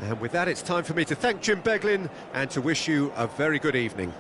And with that, it's time for me to thank Jim Beglin and to wish you a very good evening.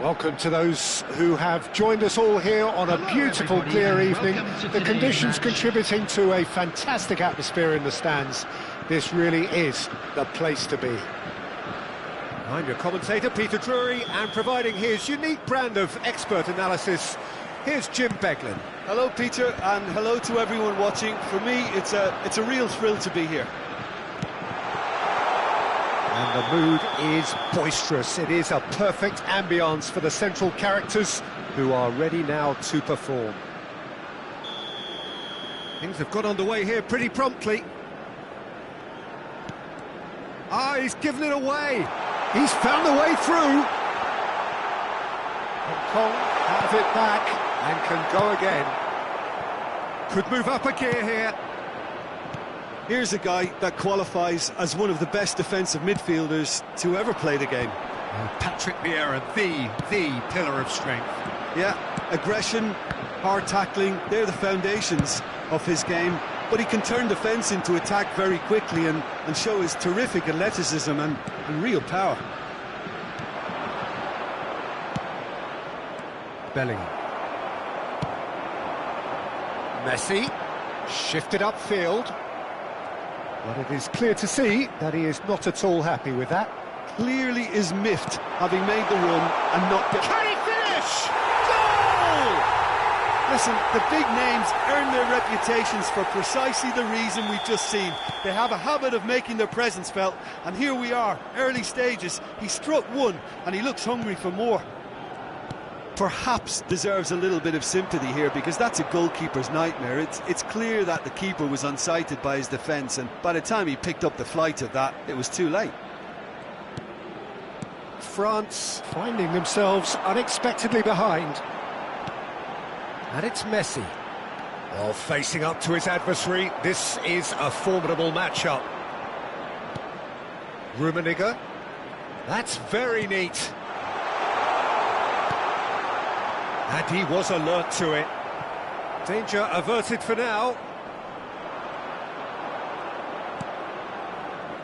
Welcome to those who have joined us all here on a beautiful, clear evening. The conditions contributing to a fantastic atmosphere in the stands. This really is the place to be. I'm your commentator, Peter Drury, and providing his unique brand of expert analysis, here's Jim Beglin. Hello, Peter, and hello to everyone watching. For me, it's a real thrill to be here. And the mood is boisterous. It is a perfect ambience for the central characters who are ready now to perform. Things have got underway here pretty promptly. He's given it away. He's found a way through. Hong Kong have it back and can go again. Could move up a gear here. Here's a guy that qualifies as one of the best defensive midfielders to ever play the game. Patrick Vieira, the pillar of strength. Yeah, aggression, hard tackling, they're the foundations of his game. But he can turn defence into attack very quickly and show his terrific athleticism and real power. Bellingham. Messi, shifted upfield. But it is clear to see that he is not at all happy with that. Clearly is miffed, having made the run and not get... Can he finish? Goal! Listen, the big names earn their reputations for precisely the reason we've just seen. They have a habit of making their presence felt, and here we are, early stages. He struck one, and he looks hungry for more. Perhaps deserves a little bit of sympathy here, because that's a goalkeeper's nightmare. It's clear that the keeper was unsighted by his defence, and by the time he picked up the flight of that, it was too late. France finding themselves unexpectedly behind. And it's Messi. Well, facing up to his adversary, this is a formidable matchup. Rummenigge. That's very neat. And he was alert to it. Danger averted for now.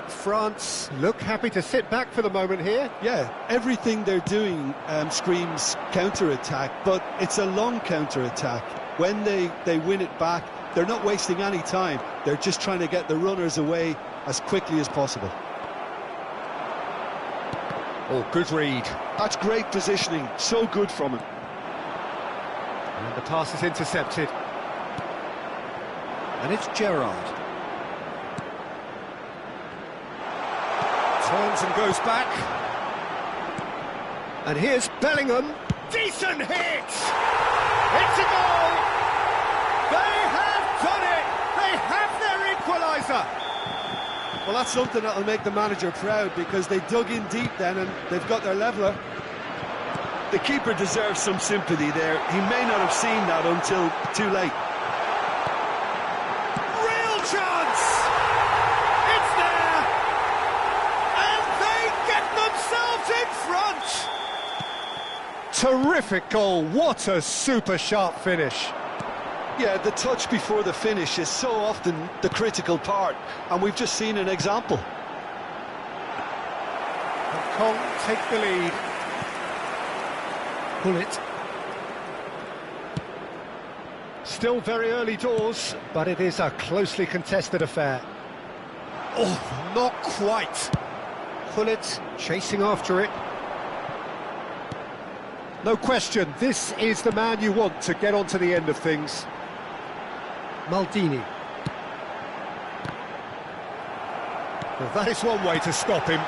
France look happy to sit back for the moment here. Yeah, everything they're doing screams counter-attack, but it's a long counter-attack. When they win it back, they're not wasting any time. They're just trying to get the runners away as quickly as possible. Oh, good read. That's great positioning, so good from him. And the pass is intercepted. And it's Gerrard. Turns and goes back. And here's Bellingham. Decent hit! It's a goal! They have done it! They have their equaliser! Well, that's something that'll make the manager proud, because they dug in deep then and they've got their leveller. The keeper deserves some sympathy there. He may not have seen that until too late. Real chance! It's there! And they get themselves in front! Terrific goal. What a super sharp finish. Yeah, the touch before the finish is so often the critical part, and we've just seen an example. Hong Kong take the lead. Bullet. Still very early doors, but it is a closely contested affair. Oh, not quite. Bullet chasing after it. No question, this is the man you want to get onto the end of things. Maldini. Well, that is one way to stop him.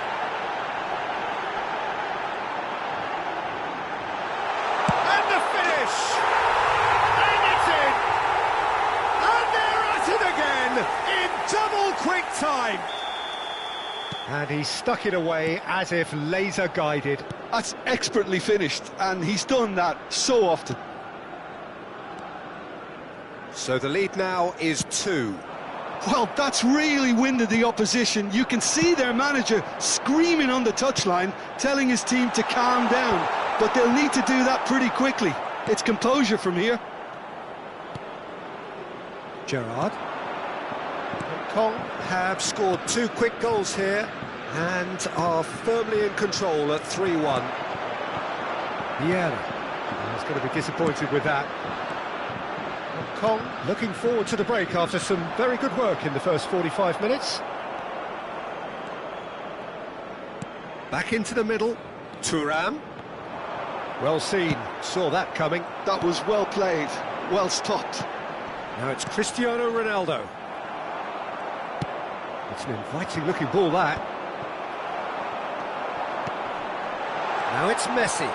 And the finish! And it's in! And they're at it again in double quick time! And he stuck it away as if laser guided. That's expertly finished, and he's done that so often. So the lead now is 2. Well, that's really winded the opposition. You can see their manager screaming on the touchline, telling his team to calm down. But they'll need to do that pretty quickly. It's composure from here. Gerrard. Hong Kong have scored 2 quick goals here and are firmly in control at 3-1. Vieira. He's going to be disappointed with that. Hong Kong looking forward to the break after some very good work in the first 45 minutes. Back into the middle, Thuram. Well seen, saw that coming. That was well played, well stopped. Now it's Cristiano Ronaldo. It's an inviting-looking ball, that. Now it's Messi.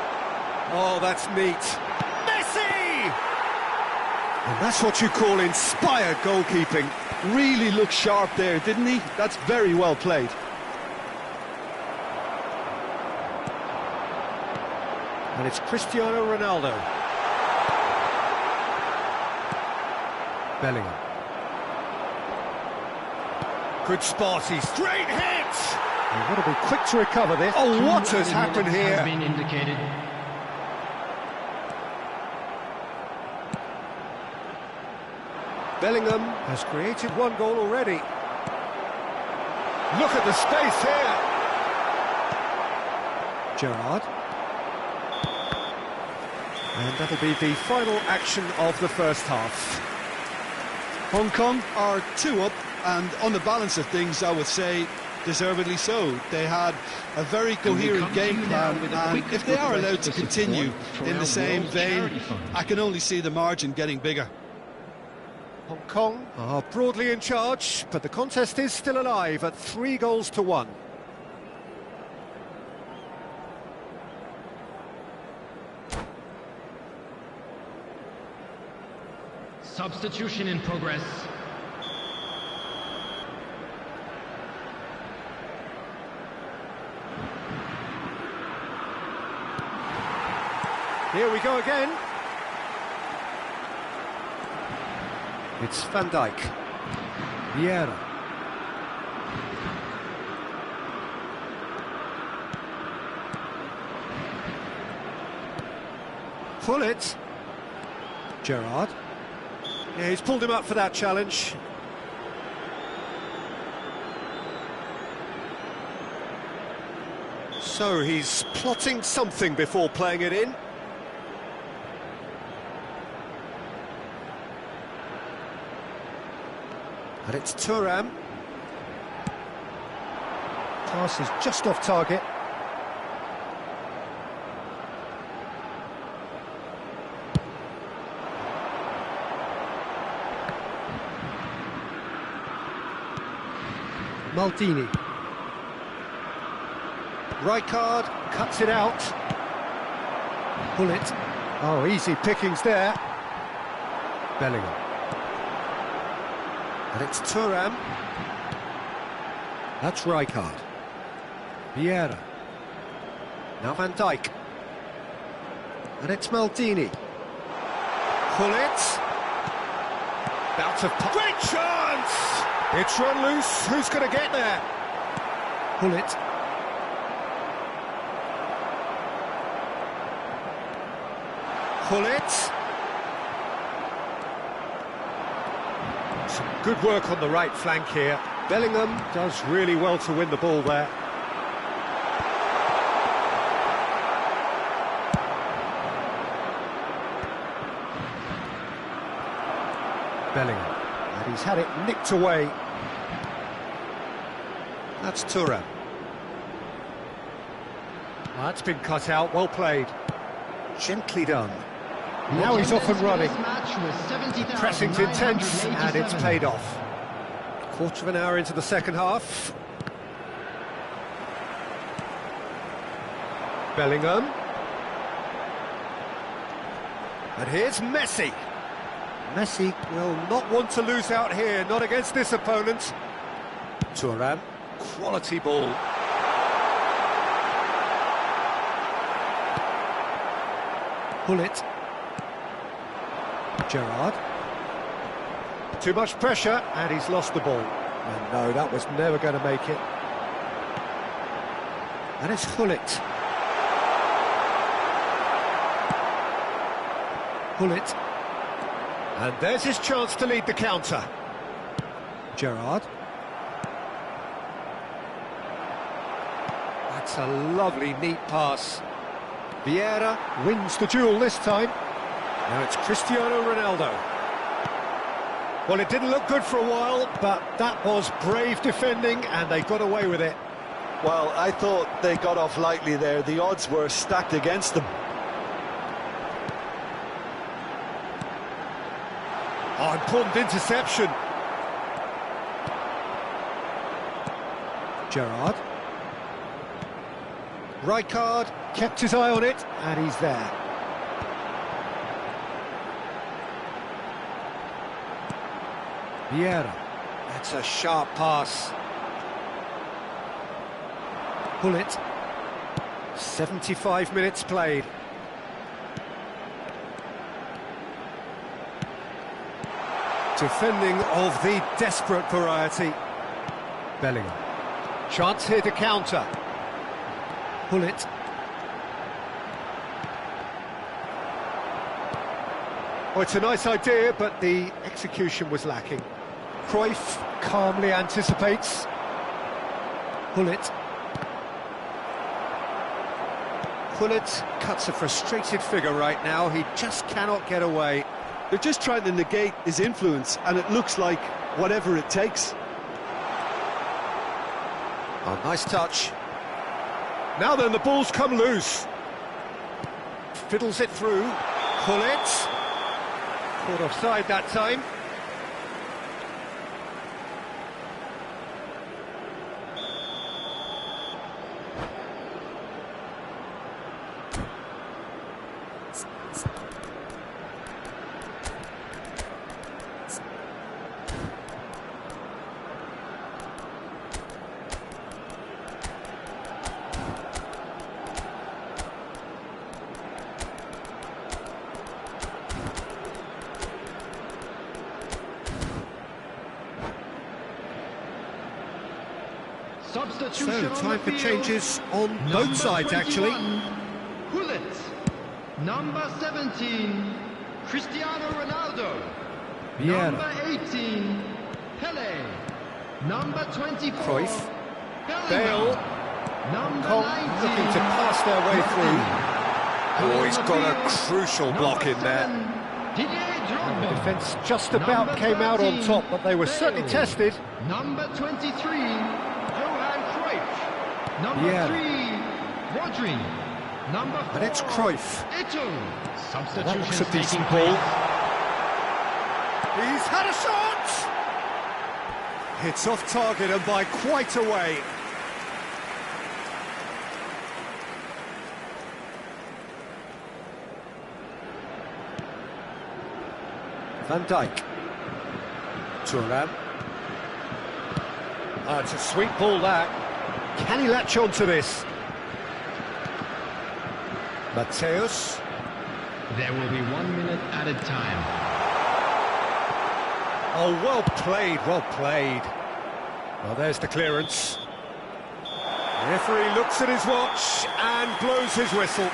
Oh, that's neat. Messi! And that's what you call inspired goalkeeping. Really looked sharp there, didn't he? That's very well played. And it's Cristiano Ronaldo. Bellingham. Good spot, he's straight hit! You've got to be quick to recover this. Oh, what has happened here? Has been indicated. Bellingham has created one goal already. Look at the space here. Gerrard. And that'll be the final action of the first half. Hong Kong are 2 up, and on the balance of things, I would say deservedly so. They had a very coherent game plan, and if they are allowed to continue in the same vein, I can only see the margin getting bigger. Hong Kong are broadly in charge, but the contest is still alive at 3-1. Substitution in progress. Here we go again. It's Van Dijk. Vieira. Pull it. Gerrard. Yeah, he's pulled him up for that challenge. So he's plotting something before playing it in. And it's Thuram. Pass is just off target. Maldini. Rijkaard cuts it out. Pull it. Oh, easy pickings there. Bellingham. And it's Thuram. That's Rijkaard. Vieira. Now Van Dijk. And it's Maldini. Pull it. Bout of... Great chance! It's run loose. Who's going to get there? Pull it. Pull it. Some good work on the right flank here. Bellingham does really well to win the ball there. Bellingham. And he's had it nicked away. That's Thuram. That's been cut out, well played. Gently done. Now he's off and running. Pressing's intense, and it's paid off. Quarter of an hour into the second half. Bellingham. And here's Messi. Messi will not want to lose out here, not against this opponent. Thuram, quality ball. Pull it. Gerrard. Too much pressure, and he's lost the ball. And no, that was never going to make it. And it's Gullit. Gullit. And there's his chance to lead the counter. Gerrard. That's a lovely, neat pass. Vieira wins the duel this time. Now it's Cristiano Ronaldo. Well, it didn't look good for a while, but that was brave defending, and they got away with it. Well, I thought they got off lightly there. The odds were stacked against them. Oh, important interception. Gerrard. Rijkaard kept his eye on it, and he's there. Vieira. That's a sharp pass. Bullet. 75 minutes played. Defending of the desperate variety. Bellingham. Chance here to counter. Bullet. Oh, it's a nice idea, but the execution was lacking. Cruyff calmly anticipates. Bullet. Bullet cuts a frustrated figure right now. He just cannot get away. They're just trying to negate his influence, and it looks like whatever it takes. Oh, nice touch. Now then, the ball's come loose. Fiddles it through. Bullet. Caught offside that time. Substitution So, time on for the field. changes on Number both sides, actually. 21, Gullit. Number 17, Cristiano Ronaldo. Vieira. Number 18, Pele. Number 24, Cruyff. Bellingham. Bale. Number Kong 19, looking to pass their way through. Oh, he's got a Field. crucial block in Number there. 7, Didier Drogba. Defence just about Number came out on 13, top, but they were certainly Bale. tested. Number 23, Johan Cruyff. Number Yeah. 3, Rodri. Number 4, And it's Cruyff. Ito. That looks a decent ball. He's had a shot! It's off target and by quite a way. Van Dijk. Thuram. It's a sweet ball, that. Can he latch on to this? Mateus. There will be 1 minute added time. Oh, well played, well played. Well, there's the clearance. The referee looks at his watch and blows his whistle.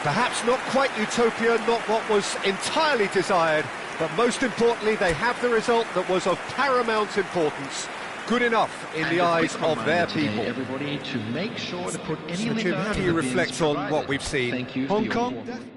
Perhaps not quite utopia, not what was entirely desired, but most importantly, they have the result that was of paramount importance. Good enough in the eyes of their people. Everybody, to make sure to put any So, Jim, liquor how do in you the bins reflect on what provided. we've seen? Thank you for Hong your Kong? warm-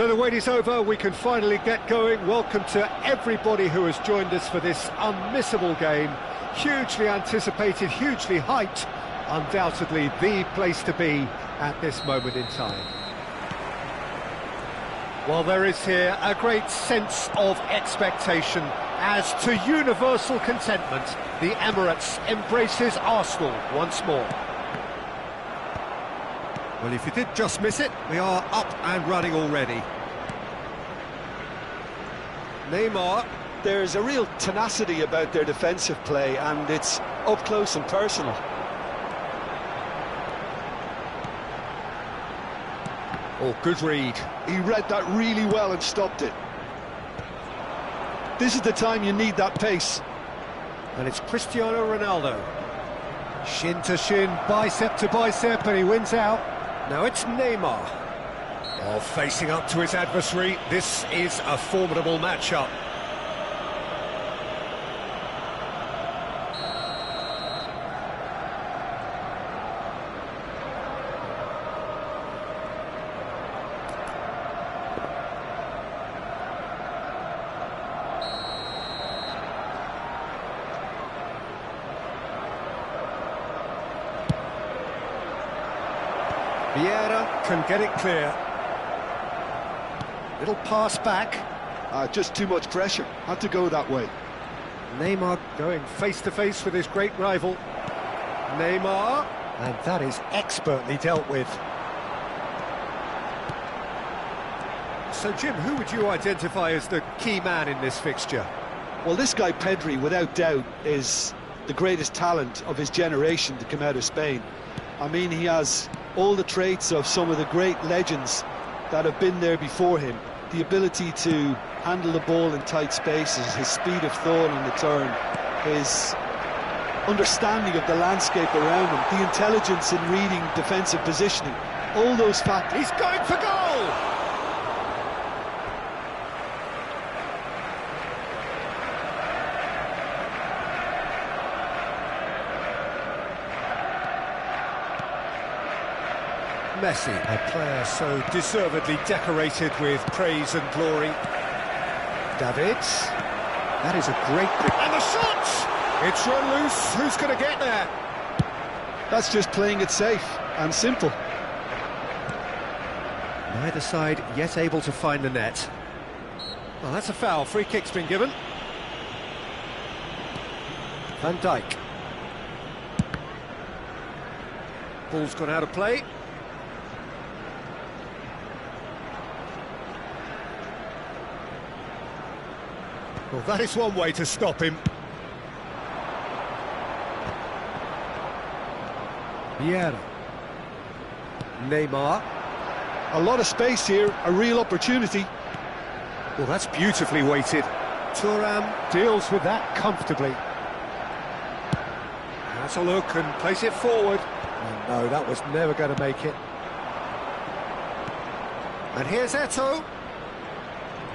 So the wait is over, we can finally get going. Welcome to everybody who has joined us for this unmissable game. Hugely anticipated, hugely hyped, undoubtedly the place to be at this moment in time. Well, there is here a great sense of expectation as to universal contentment. The Emirates embraces Arsenal once more. Well, if you did just miss it, we are up and running already. Neymar. There's a real tenacity about their defensive play, and it's up close and personal. Oh, good read. He read that really well and stopped it. This is the time you need that pace. And it's Cristiano Ronaldo. Shin to shin, bicep to bicep, and he wins out. Now it's Neymar. Oh, facing up to his adversary, this is a formidable matchup. Vieira can get it clear. Little pass back. Just too much pressure. Had to go that way. Neymar going face-to-face with his great rival. Neymar. And that is expertly dealt with. So, Jim, who would you identify as the key man in this fixture? Well, this guy Pedri, without doubt, is the greatest talent of his generation to come out of Spain. I mean, he has all the traits of some of the great legends that have been there before him. The ability to handle the ball in tight spaces, his speed of thought on the turn, his understanding of the landscape around him, the intelligence in reading defensive positioning, all those factors. He's going for goal! Messi, a player so deservedly decorated with praise and glory. Davids, that is a great... And the shot! It's run loose, who's going to get there? That's just playing it safe and simple. Neither side yet able to find the net. Well, that's a foul, free kick's been given. Van Dijk. Ball's gone out of play. Well, that is one way to stop him. Vieira. Neymar. A lot of space here, a real opportunity. Well, that's beautifully weighted. Thuram deals with that comfortably. That's a look and plays it forward. Oh, no, that was never going to make it. And here's Eto'o.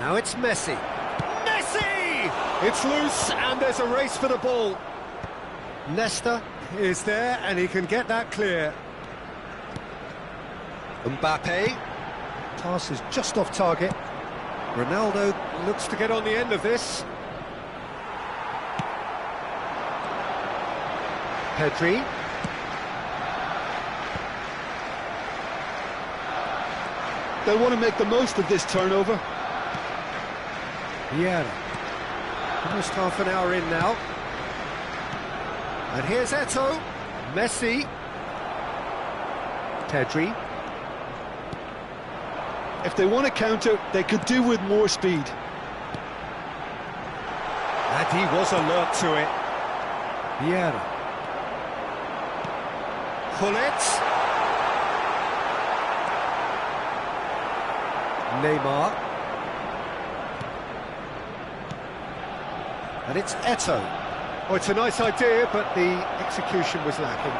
Now it's Messi. Messi! It's loose and there's a race for the ball. Nesta is there and he can get that clear. Mbappe. Pass is just off target. Ronaldo looks to get on the end of this. Pedri. They'll want to make the most of this turnover. Vieira. Almost half an hour in now. And here's Eto'o. Messi. Pedri. If they want to counter, they could do with more speed. And he was alert to it. Vieira. Pullet. Neymar. And it's Eto'o. Oh, it's a nice idea, but the execution was lacking.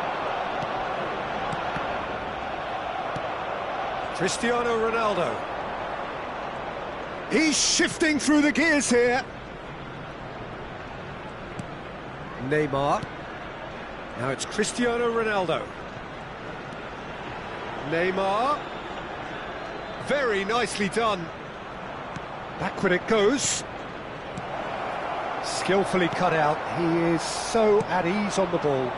Cristiano Ronaldo. He's shifting through the gears here. Neymar. Now it's Cristiano Ronaldo. Neymar. Very nicely done. Backward it goes. Skillfully cut out. He is so at ease on the ball.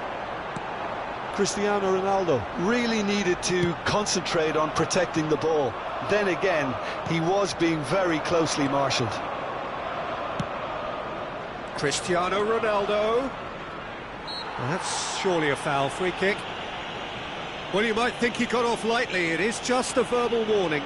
Cristiano Ronaldo really needed to concentrate on protecting the ball. Then again, he was being very closely marshalled. Cristiano Ronaldo. Well, that's surely a foul. Free kick. Well, you might think he got off lightly. It is just a verbal warning.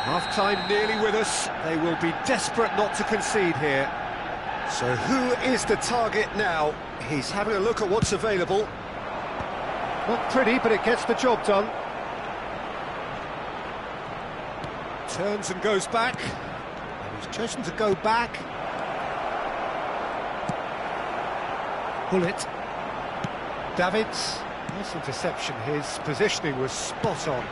Half-time nearly with us. They will be desperate not to concede here. So who is the target now? He's having a look at what's available. Not pretty, but it gets the job done. Turns and goes back. And he's chosen to go back. Bullet. Davids. Nice interception. His positioning was spot on.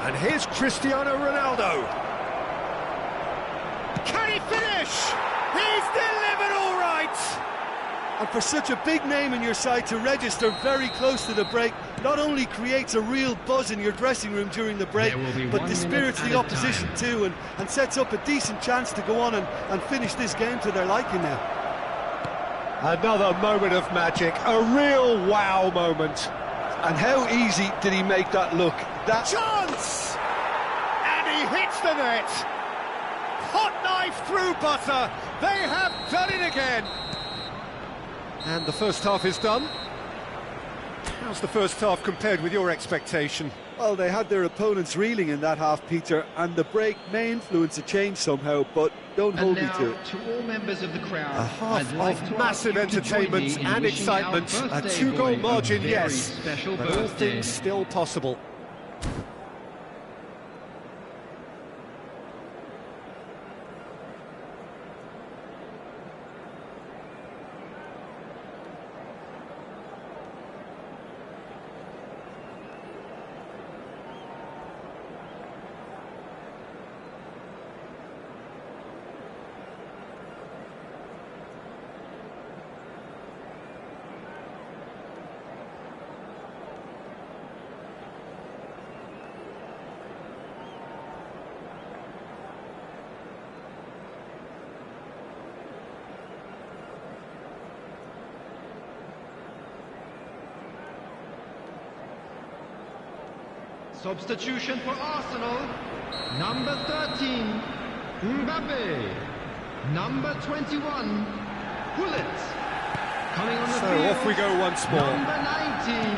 And here's Cristiano Ronaldo. Can he finish? He's delivered all right. And for such a big name in your side to register very close to the break, not only creates a real buzz in your dressing room during the break, but dispirits the opposition too, and sets up a decent chance to go on and finish this game to their liking now. Another moment of magic, a real wow moment. And how easy did he make that look? That Chance! And he hits the net. Hot knife through butter. They have done it again. And the first half is done. How's the first half compared with your expectation? Well, they had their opponents reeling in that half, Peter, and the break may influence a change somehow, but don't hold me to it. To all members of the crowd, A half of massive entertainment and excitement. A two-goal margin, yes, but all things still possible. Substitution for Arsenal, number 13, Mbappe, number 21, Gullit. Coming on the So field, off we go once more. number 19,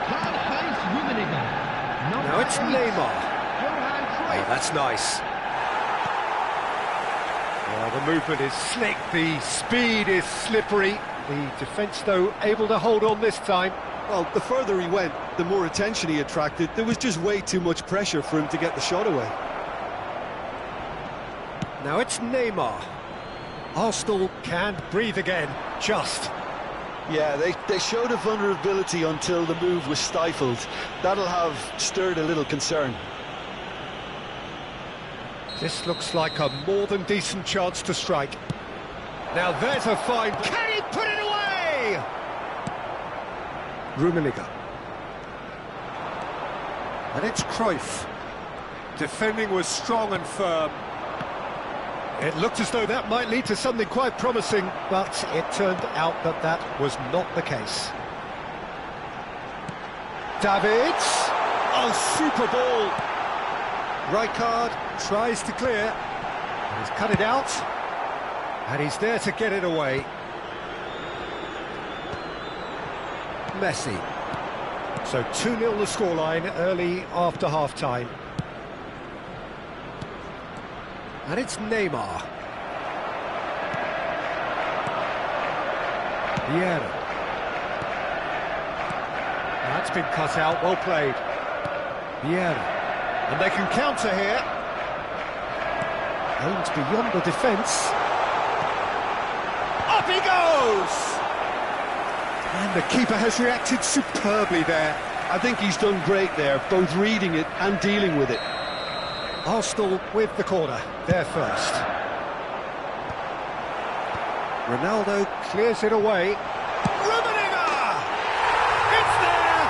Karl-Heinz Rummenigge. Now it's Neymar. Johan Hey, Cruyff. that's nice. Well, the movement is slick, the speed is slippery. The defence, though, able to hold on this time. Well, the further he went, the more attention he attracted. There was just way too much pressure for him to get the shot away. Now it's Neymar. Arsenal can breathe again, just. Yeah, they showed a vulnerability until the move was stifled. That'll have stirred a little concern. This looks like a more than decent chance to strike. Now there's a fine... Can he put it away? Rummenigge. And it's Cruyff. Defending was strong and firm. It looked as though that might lead to something quite promising, but it turned out that that was not the case. Davids. Oh, super ball. Rijkaard tries to clear. And he's cut it out. And he's there to get it away. Messi. So 2-0 the scoreline early after half-time. And it's Neymar. Vieira. That's been cut out, well played. Vieira. And they can counter here. Aimed beyond the defence. Up he goes! And the keeper has reacted superbly there. I think he's done great there, both reading it and dealing with it. Arsenal with the corner, there first. Ronaldo clears it away. Rummenigge! It's there!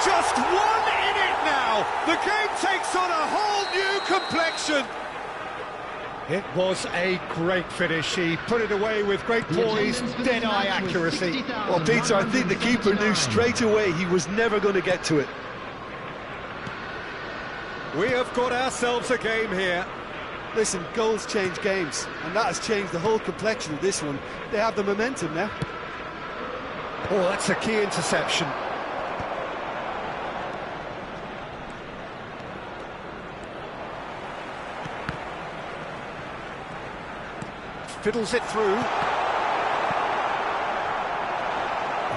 Just one in it now! The game takes on a whole new complexion! It was a great finish. He put it away with great poise, dead-eye accuracy. Well, Peter, I think the keeper knew straight away he was never going to get to it. We have got ourselves a game here. Listen, goals change games, and that has changed the whole complexion of this one. They have the momentum now. Oh, that's a key interception. Fiddles it through.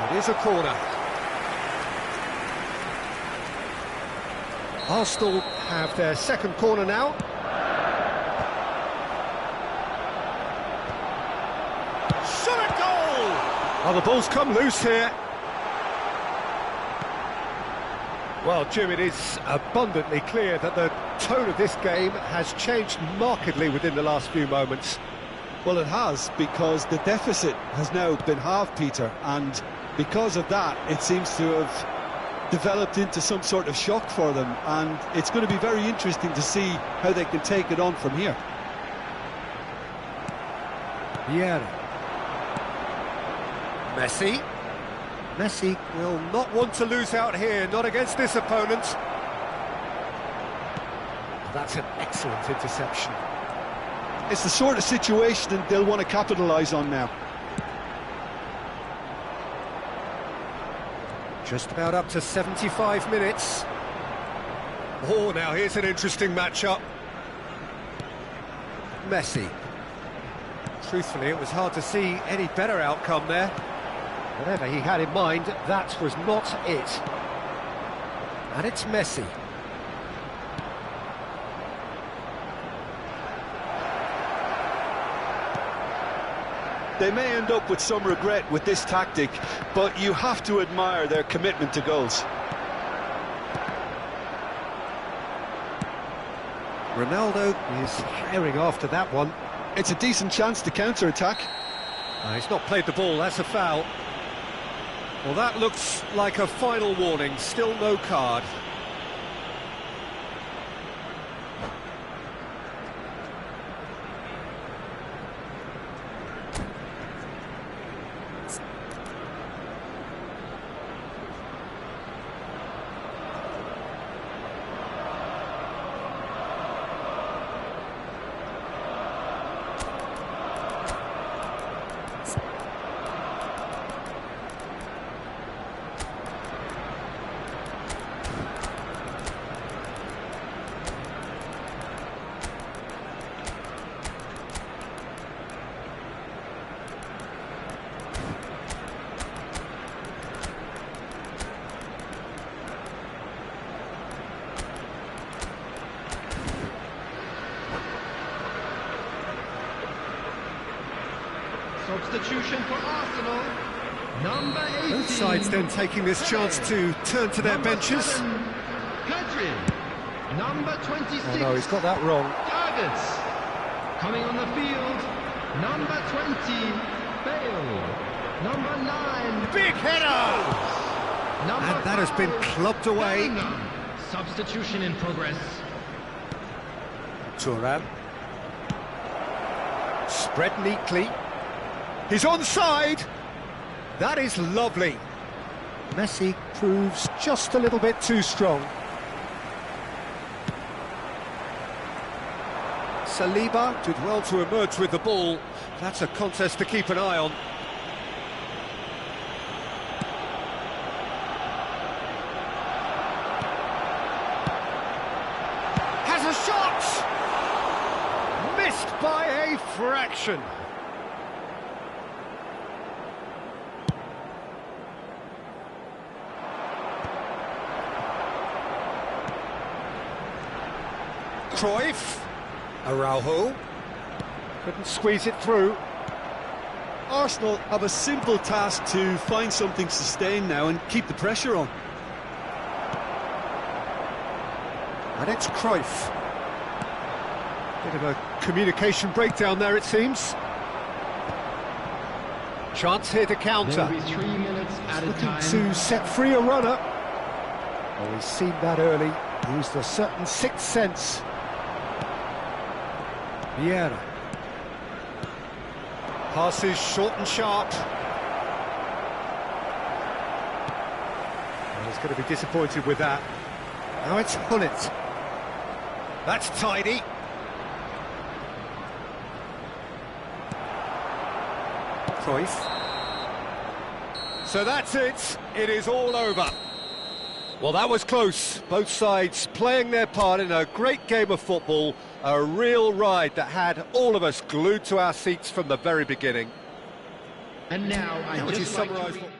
It is a corner. Arsenal have their second corner now. Shot at goal! Oh, the ball's come loose here. Well, Jim, it is abundantly clear that the tone of this game has changed markedly within the last few moments. Well, it has, because the deficit has now been halved, Peter, and because of that, it seems to have developed into some sort of shock for them, and it's going to be very interesting to see how they can take it on from here. Vieira. Messi. Messi will not want to lose out here, not against this opponent. That's an excellent interception. It's the sort of situation that they'll want to capitalise on now. Just about up to 75 minutes. Oh, now here's an interesting matchup. Messi. Truthfully, it was hard to see any better outcome there. Whatever he had in mind, that was not it. And it's Messi. They may end up with some regret with this tactic, but you have to admire their commitment to goals. Ronaldo is firing after that one. It's a decent chance to counter-attack. He's not played the ball, that's a foul. Well, that looks like a final warning, still no card. Substitution for Arsenal, number 18. Both sides then taking this chance to turn to their benches. 7, Pedri, number 26. Oh no, he's got that wrong. Targets. Coming on the field, number 20, Bale. Number 9, Big header! number And that has been 5, clubbed away. Bellingham. Substitution in progress. Thuram. Spread neatly. He's onside. That is lovely. Messi proves just a little bit too strong. Saliba did well to emerge with the ball. That's a contest to keep an eye on. Has a shot! Missed by a fraction. Cruyff. Araujo. Couldn't squeeze it through. Arsenal have a simple task to find something sustained now and keep the pressure on. And it's Cruyff. Bit of a communication breakdown there, it seems. Chance here to counter. There'll be 3 minutes added Looking time. to set free a runner. Oh, he's seen that early. Used a certain sixth sense. Vieira. Passes short and sharp. Well, he's going to be disappointed with that. Now it's Hullet. That's tidy. Cruyff. So that's it. It is all over. Well, that was close. Both sides playing their part in a great game of football. A real ride that had all of us glued to our seats from the very beginning. And now, How would you just like to summarise read- what...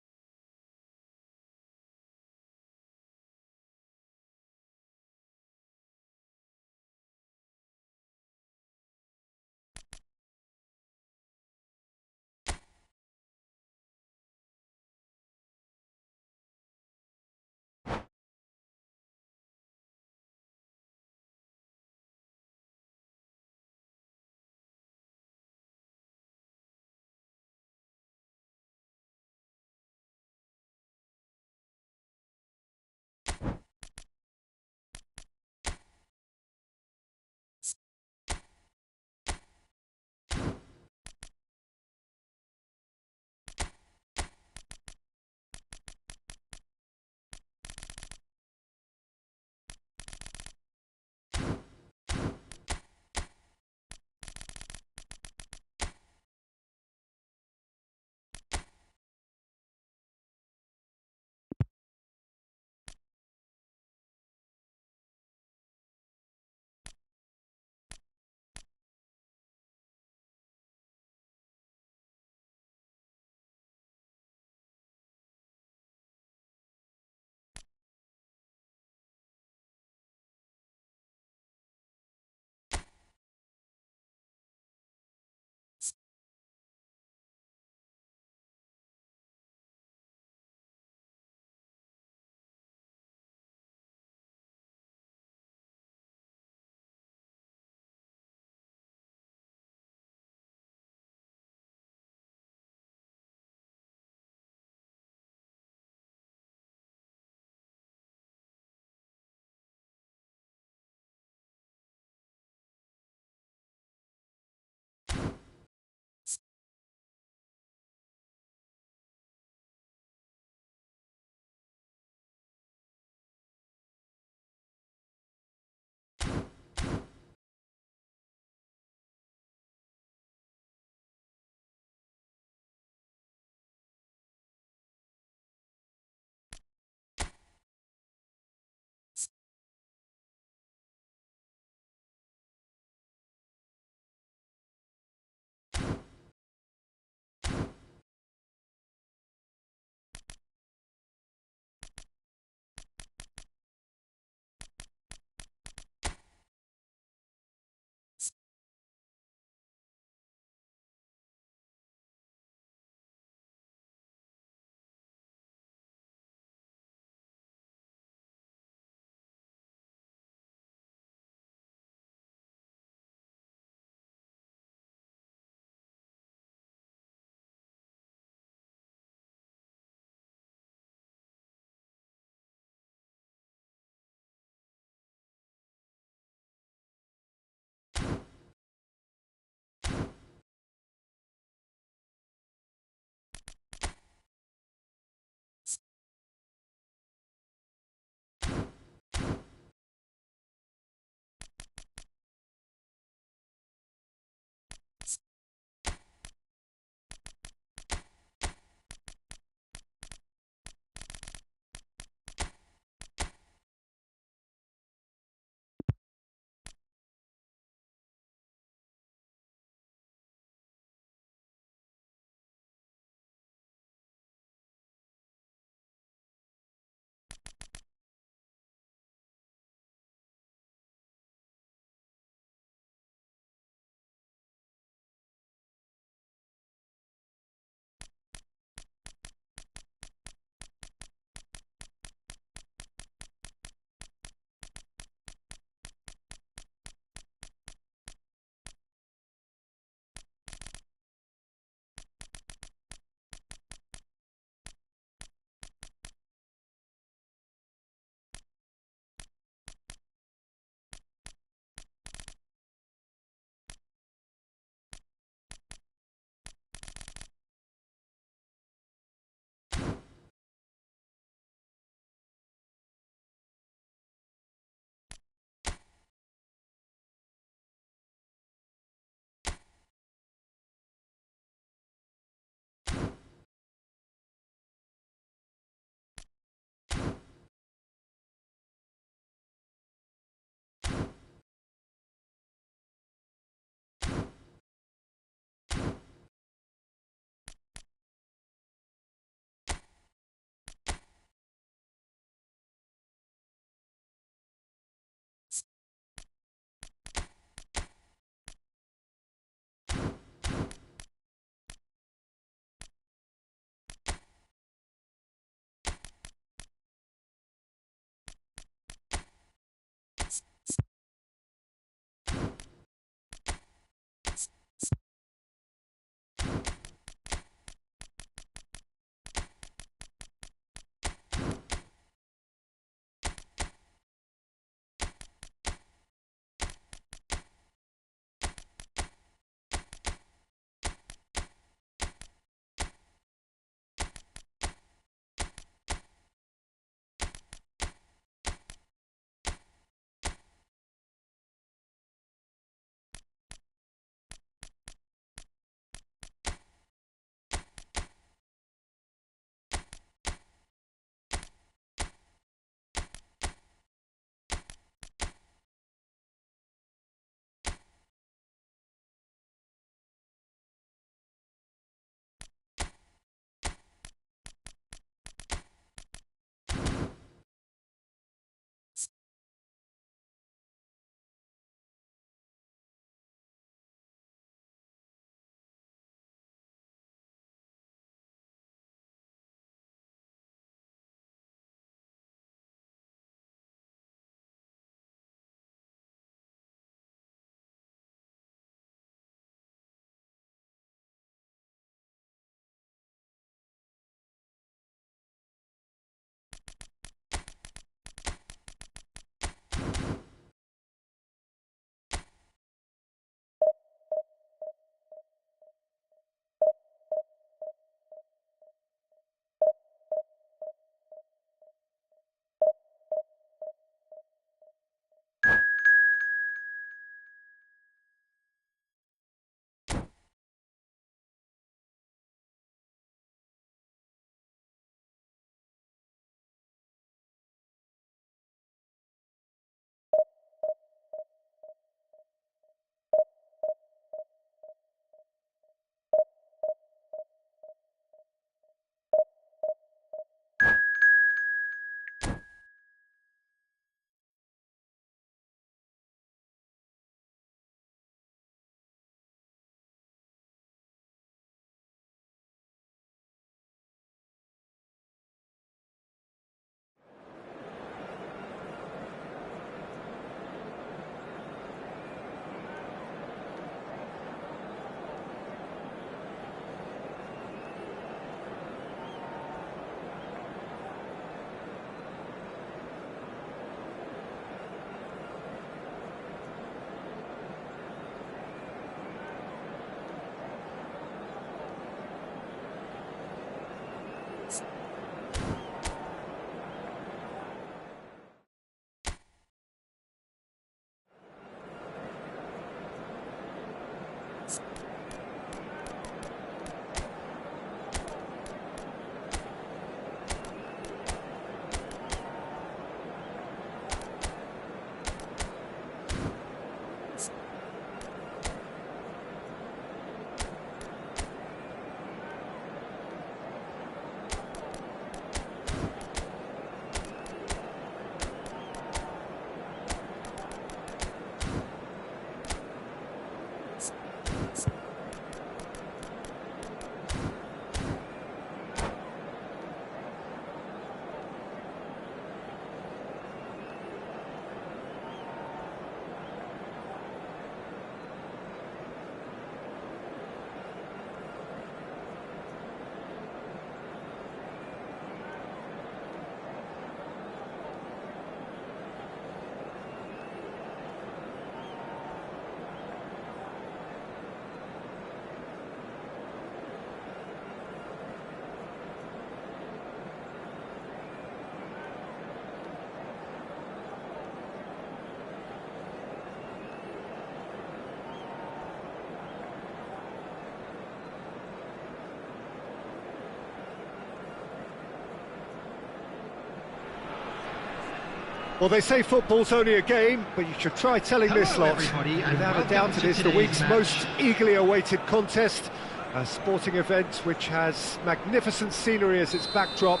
Well, they say football's only a game, but you should try telling this lot. everybody, and Without a welcome doubt, it to is the today's week's match. most eagerly awaited contest. A sporting event which has magnificent scenery as its backdrop.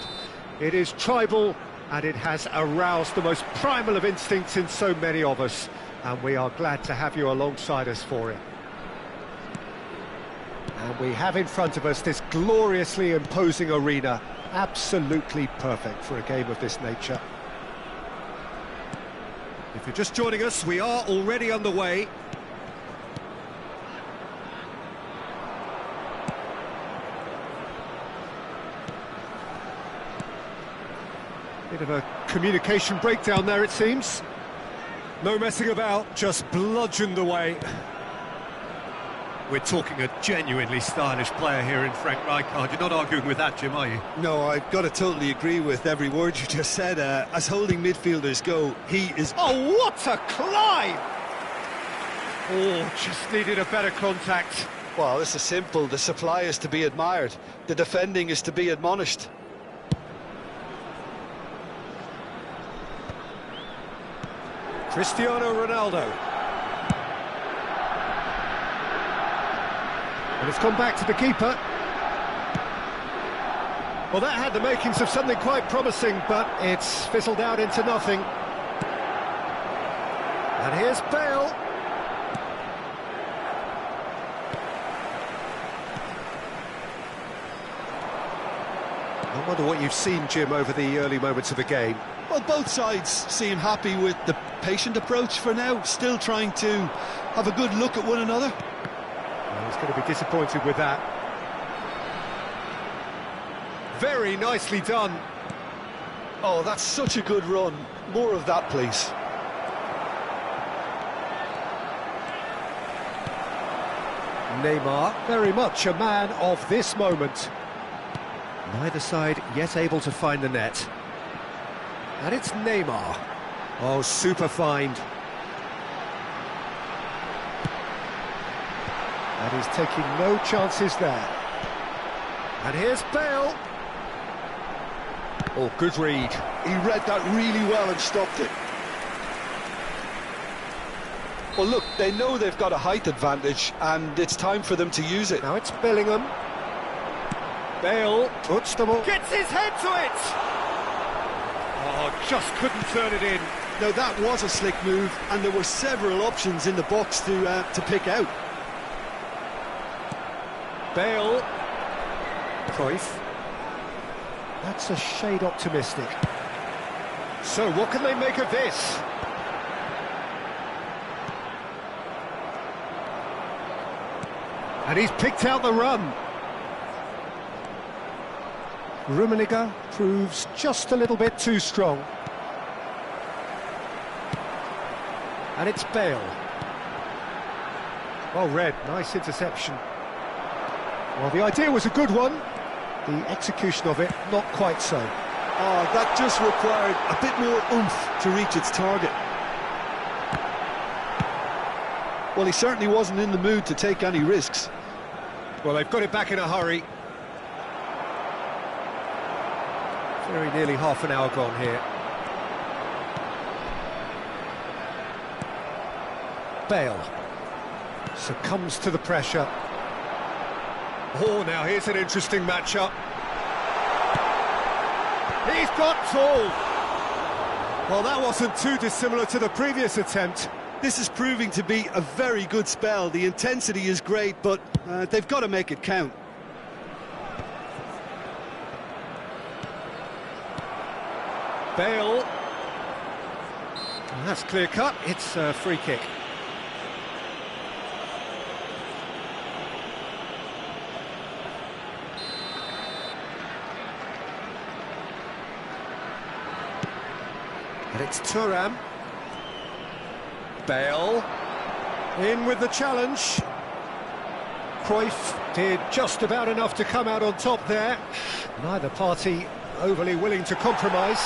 It is tribal, and it has aroused the most primal of instincts in so many of us. And we are glad to have you alongside us for it. And we have in front of us this gloriously imposing arena. Absolutely perfect for a game of this nature. If you're just joining us, we are already underway. Bit of a communication breakdown there, it seems. No messing about, just bludgeoned away. We're talking a genuinely stylish player here in Frank Rijkaard. You're not arguing with that, Jim, are you? No, I've got to totally agree with every word you just said. As holding midfielders go, he is... Oh, what a climb! Oh, just needed a better contact. Well, this is simple. The supply is to be admired. The defending is to be admonished. Cristiano Ronaldo. And it's gone back to the keeper. Well, that had the makings of something quite promising, but it's fizzled out into nothing. And here's Bale. I wonder what you've seen, Jim, over the early moments of the game. Well, both sides seem happy with the patient approach for now, still trying to have a good look at one another. Well, he's going to be disappointed with that. Very nicely done. Oh, that's such a good run. More of that, please. Neymar, very much a man of this moment. Neither side yet able to find the net. And it's Neymar. Oh, super find. And he's taking no chances there. And here's Bale. Oh, good read. He read that really well and stopped it. Well, look, they know they've got a height advantage, and it's time for them to use it. Now it's Bellingham. Bale puts the ball. Gets his head to it! Oh, just couldn't turn it in. Now, that was a slick move, and there were several options in the box to pick out. Bale. Cruyff. That's a shade optimistic. So, what can they make of this? And he's picked out the run. Rummenigge proves just a little bit too strong. And it's Bale. Well read, nice interception. Well, the idea was a good one. The execution of it, not quite so. Oh, that just required a bit more oomph to reach its target. Well, he certainly wasn't in the mood to take any risks. Well, they've got it back in a hurry. Very nearly half an hour gone here. Bale succumbs to the pressure. Oh, now here's an interesting matchup. He's got tall. Well, that wasn't too dissimilar to the previous attempt. This is proving to be a very good spell. The intensity is great, but they've got to make it count. Bale. And that's clear cut. It's a free kick. And it's Thuram. Bale. In with the challenge. Cruyff did just about enough to come out on top there. Neither party overly willing to compromise.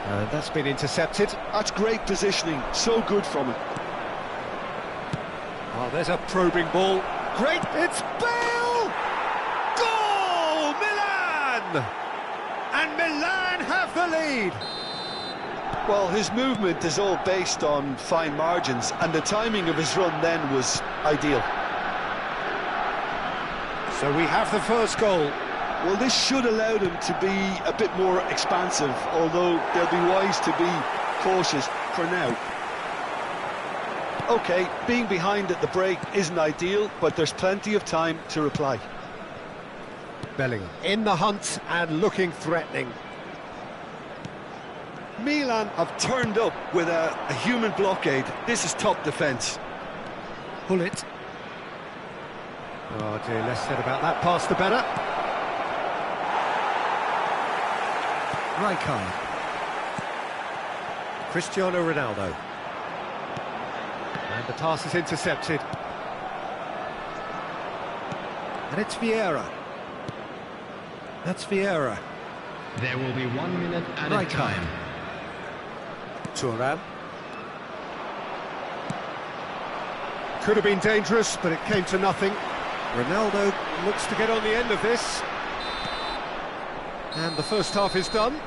And that's been intercepted. That's great positioning, so good from it. Oh, there's a probing ball. Great, it's Bale! Goal, Milan! the lead. Well, his movement is all based on fine margins, and the timing of his run then was ideal. So we have the first goal. Well, this should allow them to be a bit more expansive, although they'll be wise to be cautious for now. OK, being behind at the break isn't ideal, but there's plenty of time to reply. Bellingham in the hunt and looking threatening. Milan have turned up with a human blockade. This is top defence. Hullet. Oh dear, less said about that pass the better. Rijkaard. Cristiano Ronaldo. And the pass is intercepted. And it's Vieira. That's Vieira. There will be 1 minute added time. Thuram. Could have been dangerous, but it came to nothing. Ronaldo looks to get on the end of this. And the first half is done.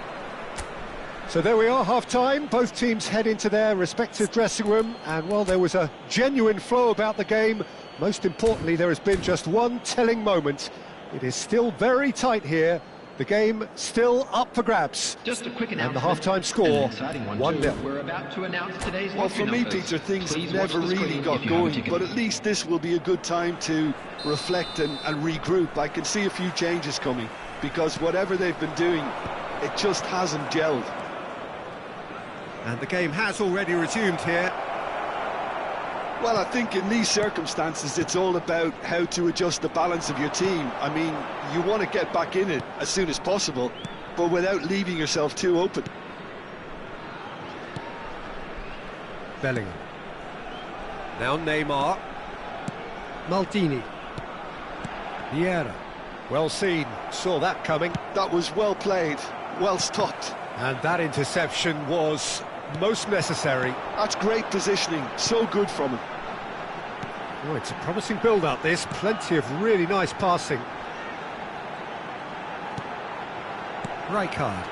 So there we are, half-time. Both teams head into their respective dressing room. And while there was a genuine flow about the game, most importantly, there has been just one telling moment. It is still very tight here. The game still up for grabs. Just a quick announcement. And the half-time score, 1-0. We're about to announce today's Well, for me, Peter, things never really got going, but at least this will be a good time to reflect and regroup. I can see a few changes coming, because whatever they've been doing, it just hasn't gelled. And the game has already resumed here. Well, I think in these circumstances, it's all about how to adjust the balance of your team. I mean, you want to get back in it as soon as possible, but without leaving yourself too open. Bellingham. Now Neymar. Maldini. Vieira. Well seen, saw that coming. That was well played, well stopped. And that interception was most necessary. That's great positioning, so good from him. Oh, it's a promising build-up, this. Plenty of really nice passing. Rijkaard.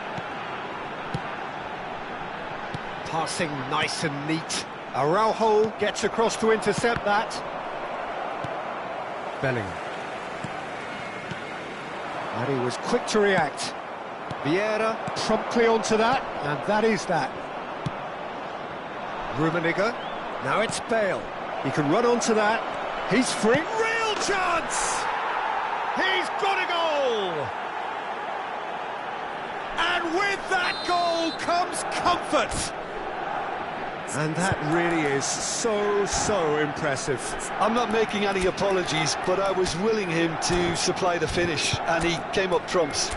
Passing nice and neat. Araujo gets across to intercept that. Bellingham. And he was quick to react. Vieira promptly onto that, and that is that. Rummenigge. Now it's Bale. He can run onto that. He's free. Real chance! He's got a goal! And with that goal comes comfort! And that really is so impressive. I'm not making any apologies, but I was willing him to supply the finish, and he came up trumps.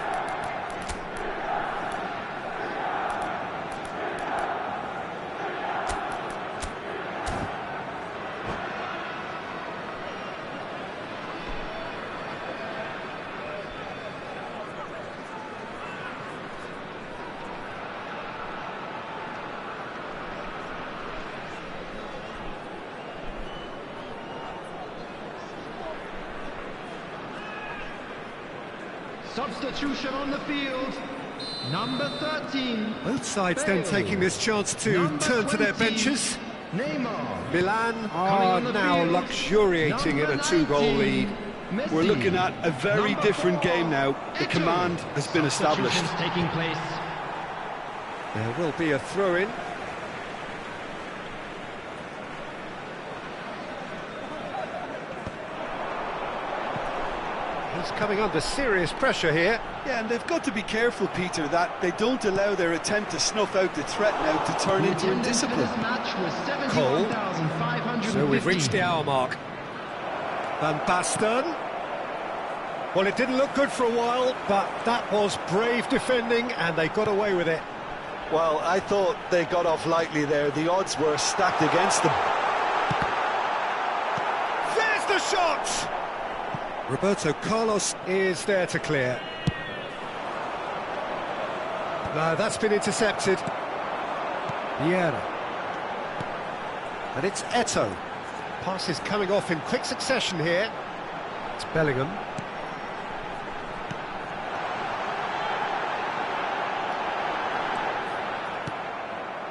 Substitution on the field. Number 13. Both sides then taking this chance to Number turn to their 20, benches. Neymar. Milan are now luxuriating in a 2-goal lead. Messi. We're looking at a very different game now. The command has been established. Substitutions taking place. There will be a throw-in. He's coming under serious pressure here. Yeah, and they've got to be careful, Peter, that they don't allow their attempt to snuff out the threat now to turn The into attendance for indiscipline. this match was Cole. 71,515. So we've reached the hour mark. Van Basten. Well, it didn't look good for a while, but that was brave defending, and they got away with it. Well, I thought they got off lightly there. The odds were stacked against them. There's the shot! Roberto Carlos is there to clear. No, that's been intercepted. Vieira. And it's Eto'o. Pass is coming off in quick succession here. It's Bellingham.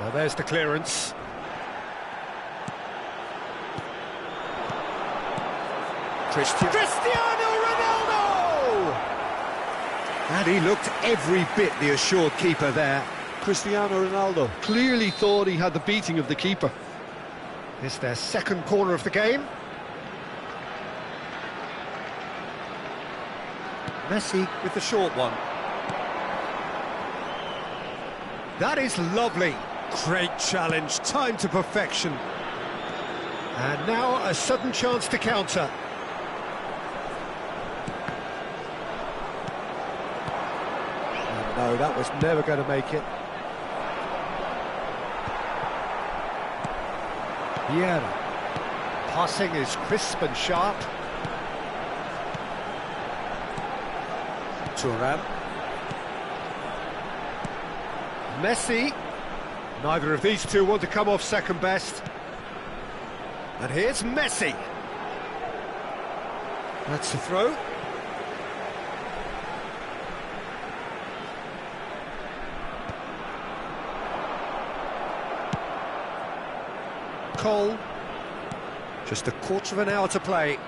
Well, there's the clearance. Cristiano Ronaldo! And he looked every bit the assured keeper there. Cristiano Ronaldo clearly thought he had the beating of the keeper. It's their second corner of the game. Messi with the short one. That is lovely. Great challenge, timed to perfection. And now a sudden chance to counter. And no, that was never going to make it. Vieira. Passing is crisp and sharp. Thuram. Messi. Neither of these two want to come off second best. And here's Messi. That's the throw. Cole. Just a quarter of an hour to play.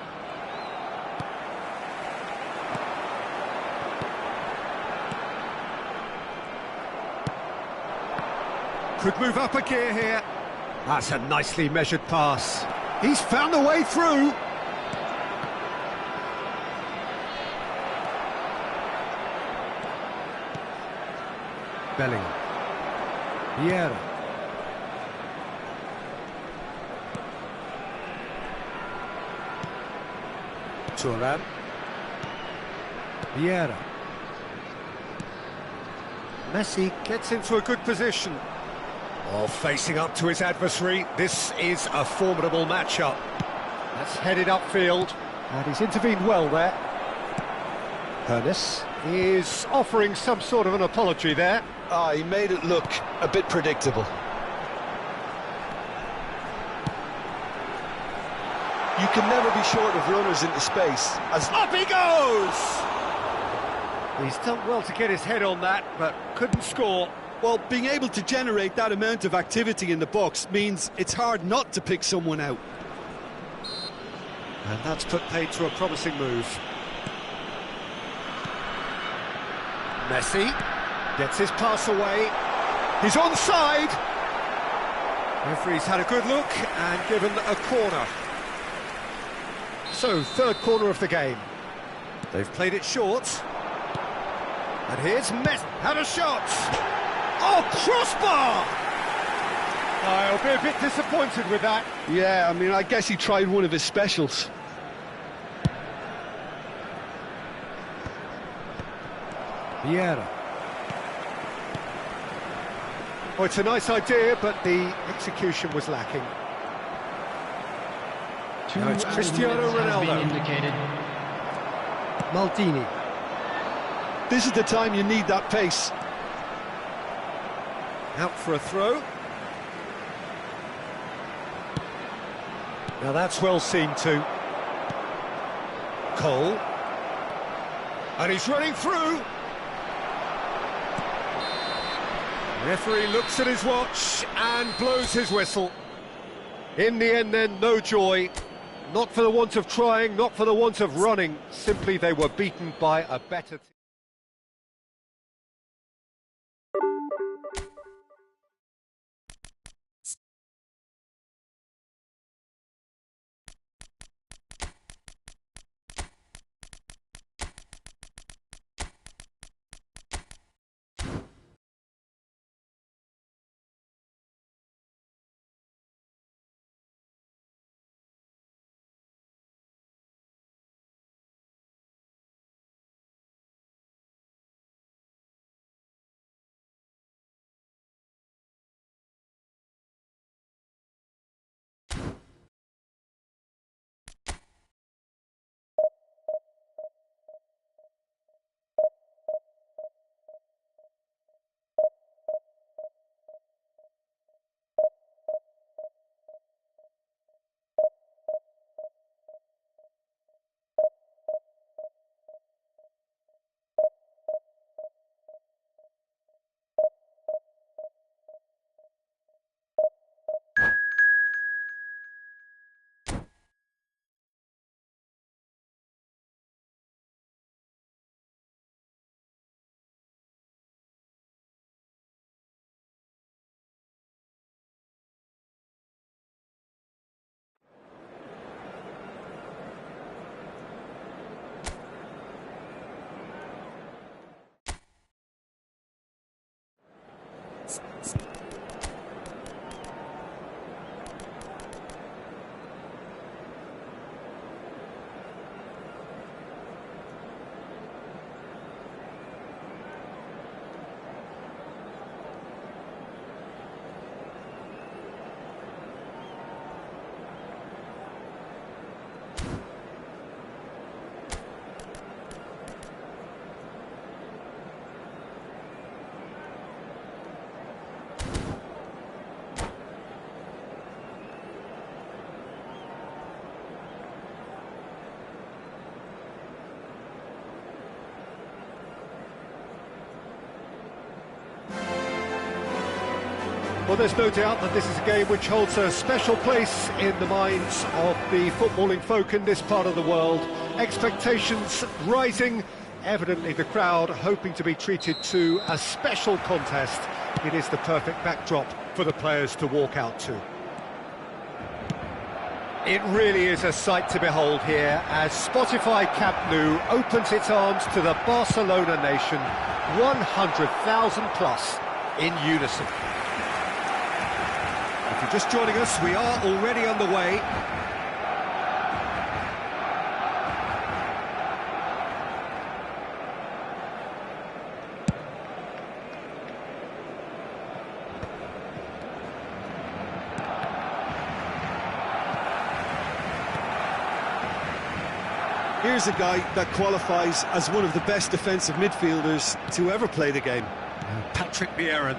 Could move up a gear here. That's a nicely measured pass. He's found a way through. Bellingham. Vieira. Thuram. Vieira. Messi gets into a good position. Oh, facing up to his adversary, this is a formidable matchup. That's headed upfield, and he's intervened well there. Pernis is offering some sort of an apology there. He made it look a bit predictable. You can never be short of runners into space. Up he goes! He's done well to get his head on that, but couldn't score. Well, being able to generate that amount of activity in the box means it's hard not to pick someone out. And that's put paid to a promising move. Messi gets his pass away. He's onside. Referee's had a good look and given a corner. So, third corner of the game. They've played it short. And here's Messi. Had a shot. Oh, crossbar! I'll be a bit disappointed with that. Yeah, I mean, I guess he tried one of his specials. Vieira. Oh, it's a nice idea, but the execution was lacking. Now it's Cristiano Ronaldo. Maldini. This is the time you need that pace. Out for a throw. Now that's well seen too. Cole. And he's running through. Referee looks at his watch and blows his whistle. In the end then, no joy. Not for the want of trying, not for the want of running. Simply they were beaten by a better team. Well, there's no doubt that this is a game which holds a special place in the minds of the footballing folk in this part of the world. Expectations rising, evidently the crowd hoping to be treated to a special contest. It is the perfect backdrop for the players to walk out to. It really is a sight to behold here as Spotify Camp Nou opens its arms to the Barcelona nation, 100,000 plus in unison. If you're just joining us, we are already underway. Here's a guy that qualifies as one of the best defensive midfielders to ever play the game. Patrick Vieira,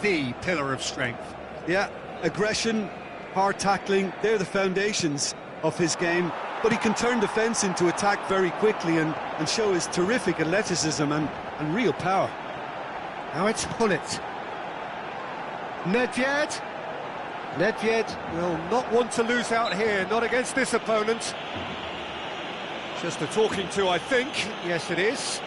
the pillar of strength. Yeah, aggression, hard tackling, they're the foundations of his game. But he can turn defence into attack very quickly and show his terrific athleticism and real power. Now it's Hullet. Nedved. Nedved will not want to lose out here, not against this opponent. Just a talking to, I think. Yes, it is.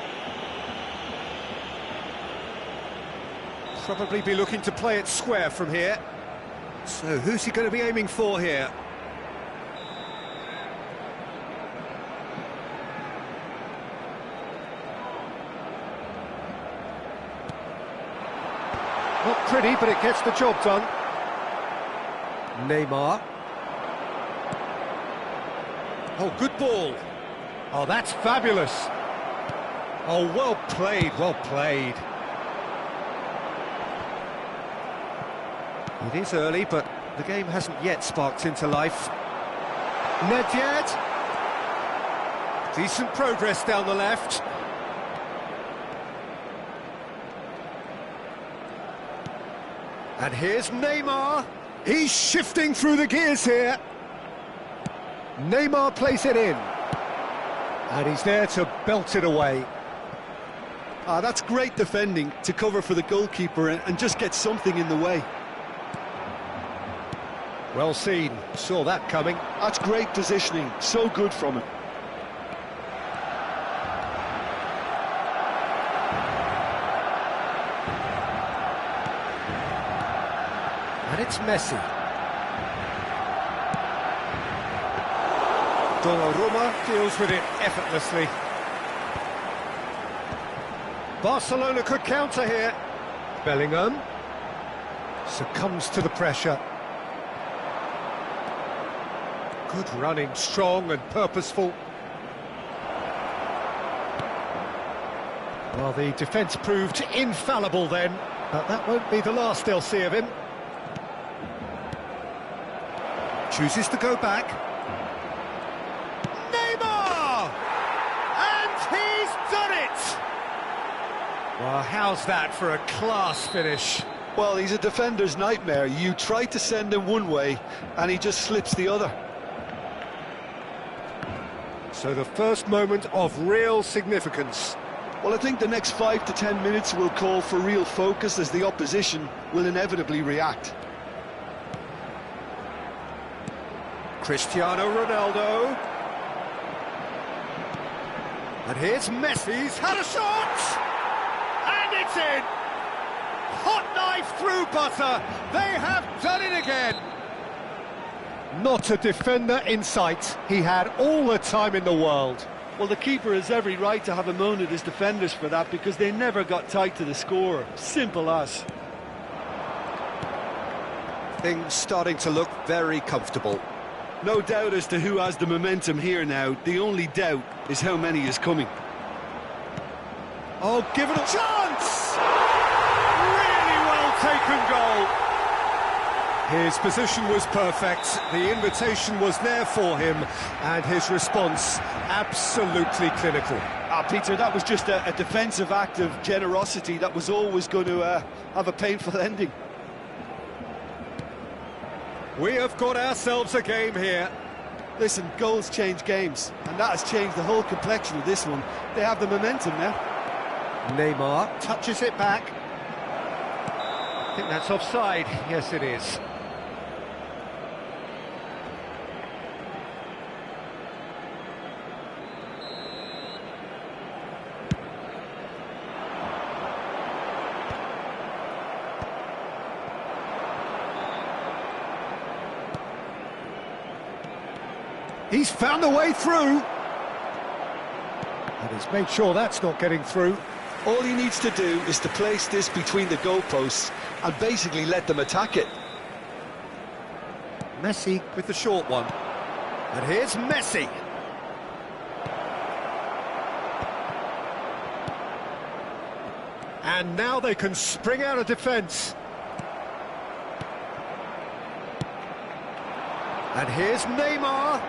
Probably be looking to play it square from here. So who's he going to be aiming for here? Not pretty, but it gets the job done. Neymar. Oh, good ball. Oh, that's fabulous. Oh, well played, well played. It is early, but the game hasn't yet sparked into life. Nedved. Decent progress down the left. And here's Neymar. He's shifting through the gears here. Neymar plays it in. And he's there to belt it away. That's great defending to cover for the goalkeeper and just get something in the way. Well seen, saw that coming. That's great positioning, so good from him. And it's Messi. Donnarumma deals with it effortlessly. Barcelona could counter here. Bellingham succumbs to the pressure. Good running, strong and purposeful. Well, the defence proved infallible then, but that won't be the last they'll see of him. Chooses to go back. Neymar! And he's done it! Well, how's that for a class finish? Well, he's a defender's nightmare. You try to send him one way, and he just slips the other. So the first moment of real significance. Well, I think the next 5 to 10 minutes will call for real focus as the opposition will inevitably react. Cristiano Ronaldo. And here's Messi's had a shot! And it's in! Hot knife through butter. They have done it again. Not a defender in sight. He had all the time in the world. Well, the keeper has every right to have a moan at his defenders for that because they never got tight to the scorer. Simple as. Things starting to look very comfortable. No doubt as to who has the momentum here now. The only doubt is how many is coming. Oh, give it a chance! Really well taken goal. His position was perfect, the invitation was there for him, and his response absolutely clinical. Peter, that was just a defensive act of generosity that was always going to have a painful ending. We have got ourselves a game here. Listen, goals change games, and that has changed the whole complexion of this one. They have the momentum now. Neymar touches it back. I think that's offside. Yes, it is. He's found a way through. And he's made sure that's not getting through. All he needs to do is to place this between the goalposts and basically let them attack it. Messi with the short one. And here's Messi. And now they can spring out of defence. And here's Neymar.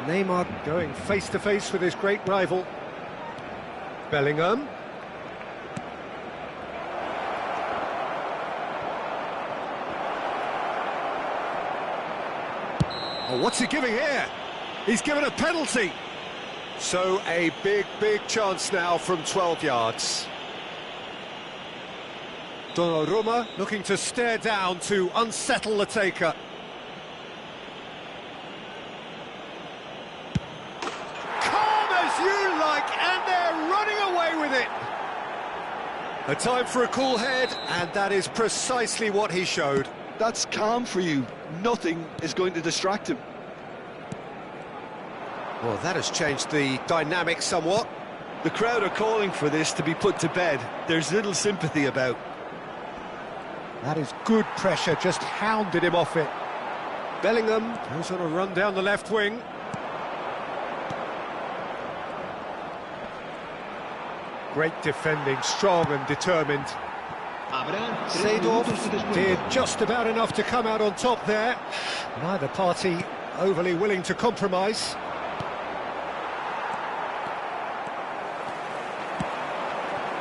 Neymar going face-to-face with his great rival. Bellingham. Oh, what's he giving here? He's given a penalty. So a big chance now from 12 yards. Donnarumma looking to stare down to unsettle the taker. And they're running away with it. A time for a cool head, and that is precisely what he showed. That's calm for you. Nothing is going to distract him. Well, that has changed the dynamic somewhat. The crowd are calling for this to be put to bed. There's little sympathy about. That is good pressure, just hounded him off it. Bellingham goes on a run down the left wing. Great defending, strong and determined. Seedorf did just about enough to come out on top there. Neither party overly willing to compromise.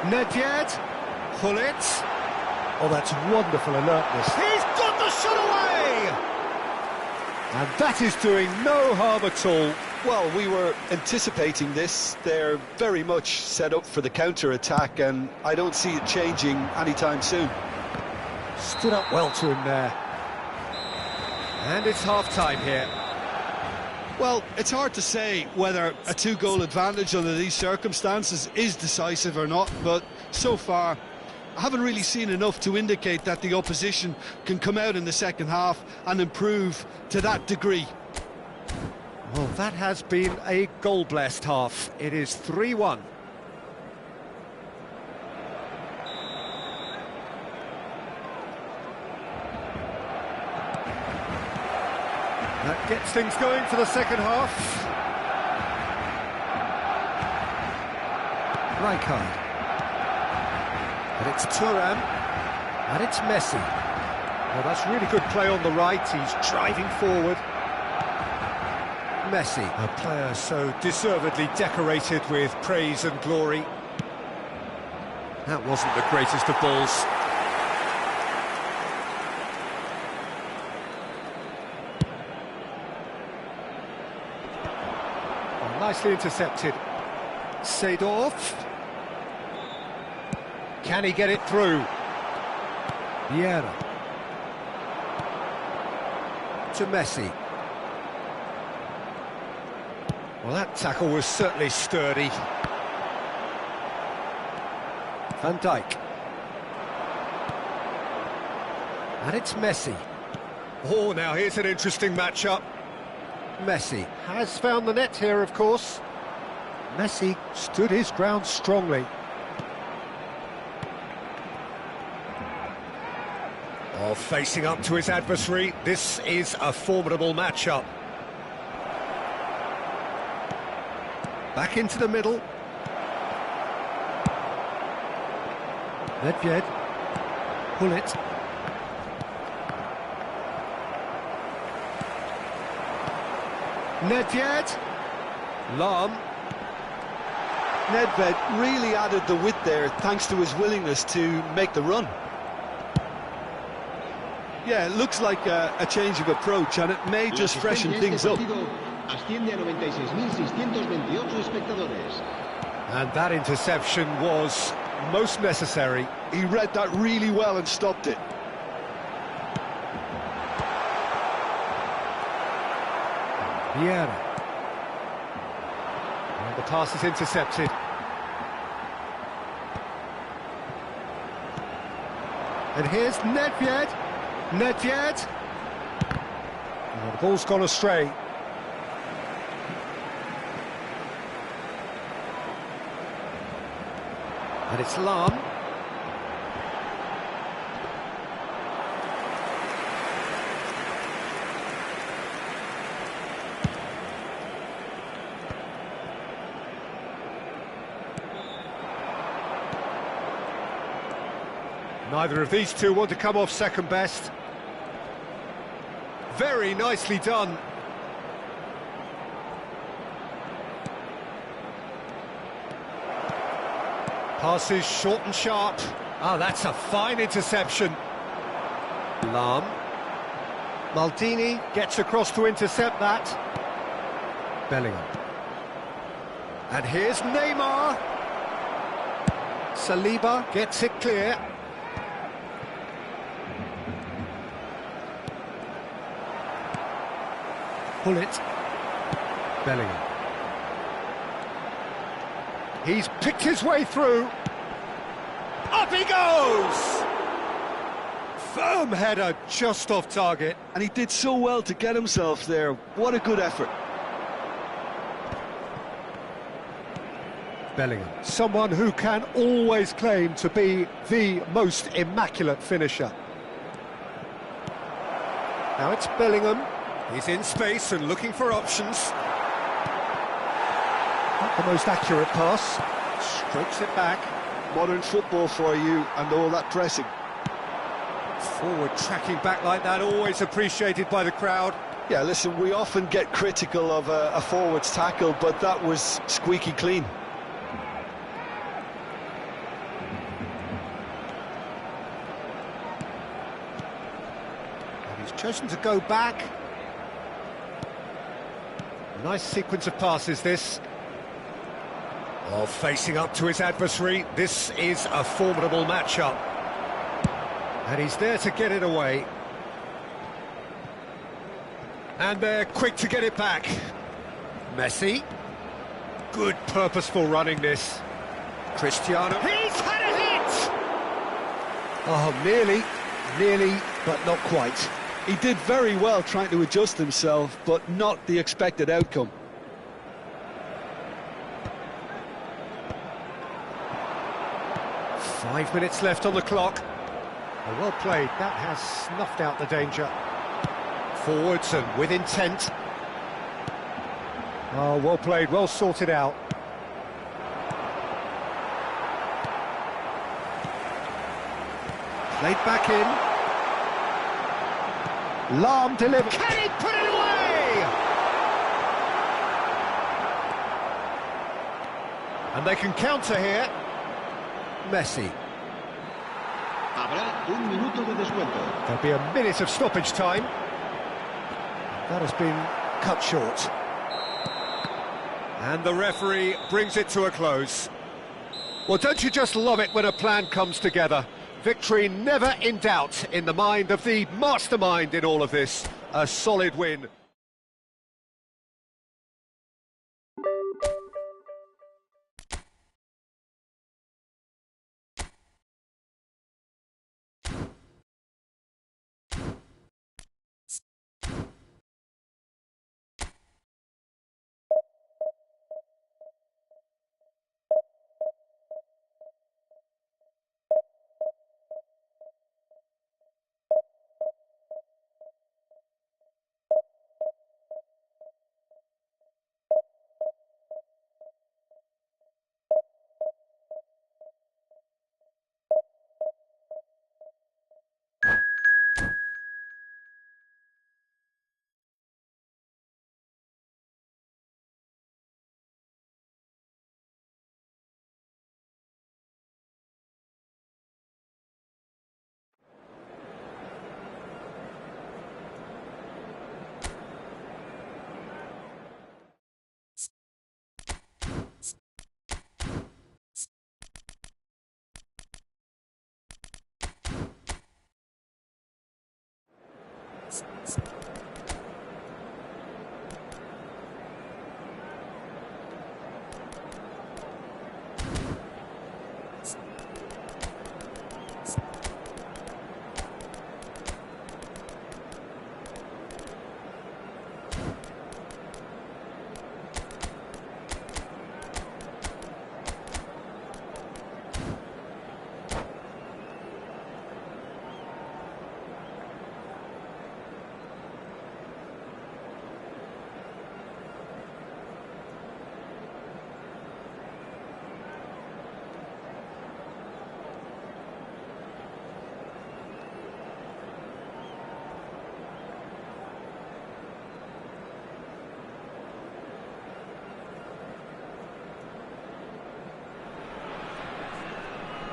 Nedved, Gullit. Oh, that's wonderful alertness. He's got the shot away! And that is doing no harm at all. Well, we were anticipating this. They're very much set up for the counter-attack, and I don't see it changing anytime soon. Stood up well to him there. And it's half-time here. Well, it's hard to say whether a two-goal advantage under these circumstances is decisive or not, but so far I haven't really seen enough to indicate that the opposition can come out in the second half and improve to that degree. Well, that has been a goal-blessed half. It is 3-1. That gets things going for the second half. Rijkaard. But it's Thuram. And it's Messi. Well, that's really good play on the right. He's driving forward. Messi, a player so deservedly decorated with praise and glory. That wasn't the greatest of balls. Oh, nicely intercepted. Seedorf. Can he get it through? Vieira. To Messi. Well, that tackle was certainly sturdy. Van Dijk. And it's Messi. Oh, now here's an interesting matchup. Messi has found the net here, of course. Messi stood his ground strongly. Oh, facing up to his adversary, this is a formidable matchup. Back into the middle. Nedved. Gullit. Nedved. Lahm. Nedved really added the width there thanks to his willingness to make the run. Yeah, it looks like a change of approach, and it may just freshen things up. Asciende a 96.628 espectadores. And that interception was most necessary. He read that really well and stopped it. Vieira. And the pass is intercepted. And here's Nedved. Nedved. Oh, the ball's gone astray. And it's Lahm. Neither of these two want to come off second best. Very nicely done. Passes short and sharp. Oh, that's a fine interception. Lahm. Maldini gets across to intercept that. Bellingham. And here's Neymar. Saliba gets it clear. Bullet. Bellingham. He's picked his way through. Up he goes! Firm header, just off target. And he did so well to get himself there. What a good effort. Bellingham, someone who can always claim to be the most immaculate finisher. Now it's Bellingham. He's in space and looking for options. Not the most accurate pass. Strokes it back. Modern football for you and all that pressing. Forward tracking back like that, always appreciated by the crowd. Yeah, listen, we often get critical of a forward's tackle, but that was squeaky clean. And he's chosen to go back. Nice sequence of passes, this. Oh, facing up to his adversary, this is a formidable matchup. And he's there to get it away. And they're quick to get it back. Messi. Good purposeful running, this. Cristiano. He's had a hit! Oh, nearly, but not quite. He did very well trying to adjust himself, but not the expected outcome. Five minutes left on the clock. Well played, that has snuffed out the danger. Forwards and with intent. Oh, well played, well sorted out. Played back in. Lahm delivered. Can he put it away? And they can counter here. Messi. Habrá un minuto de descuento. There'll be a minute of stoppage time. That has been cut short. And the referee brings it to a close. Well, don't you just love it when a plan comes together? Victory never in doubt in the mind of the mastermind in all of this. A solid win.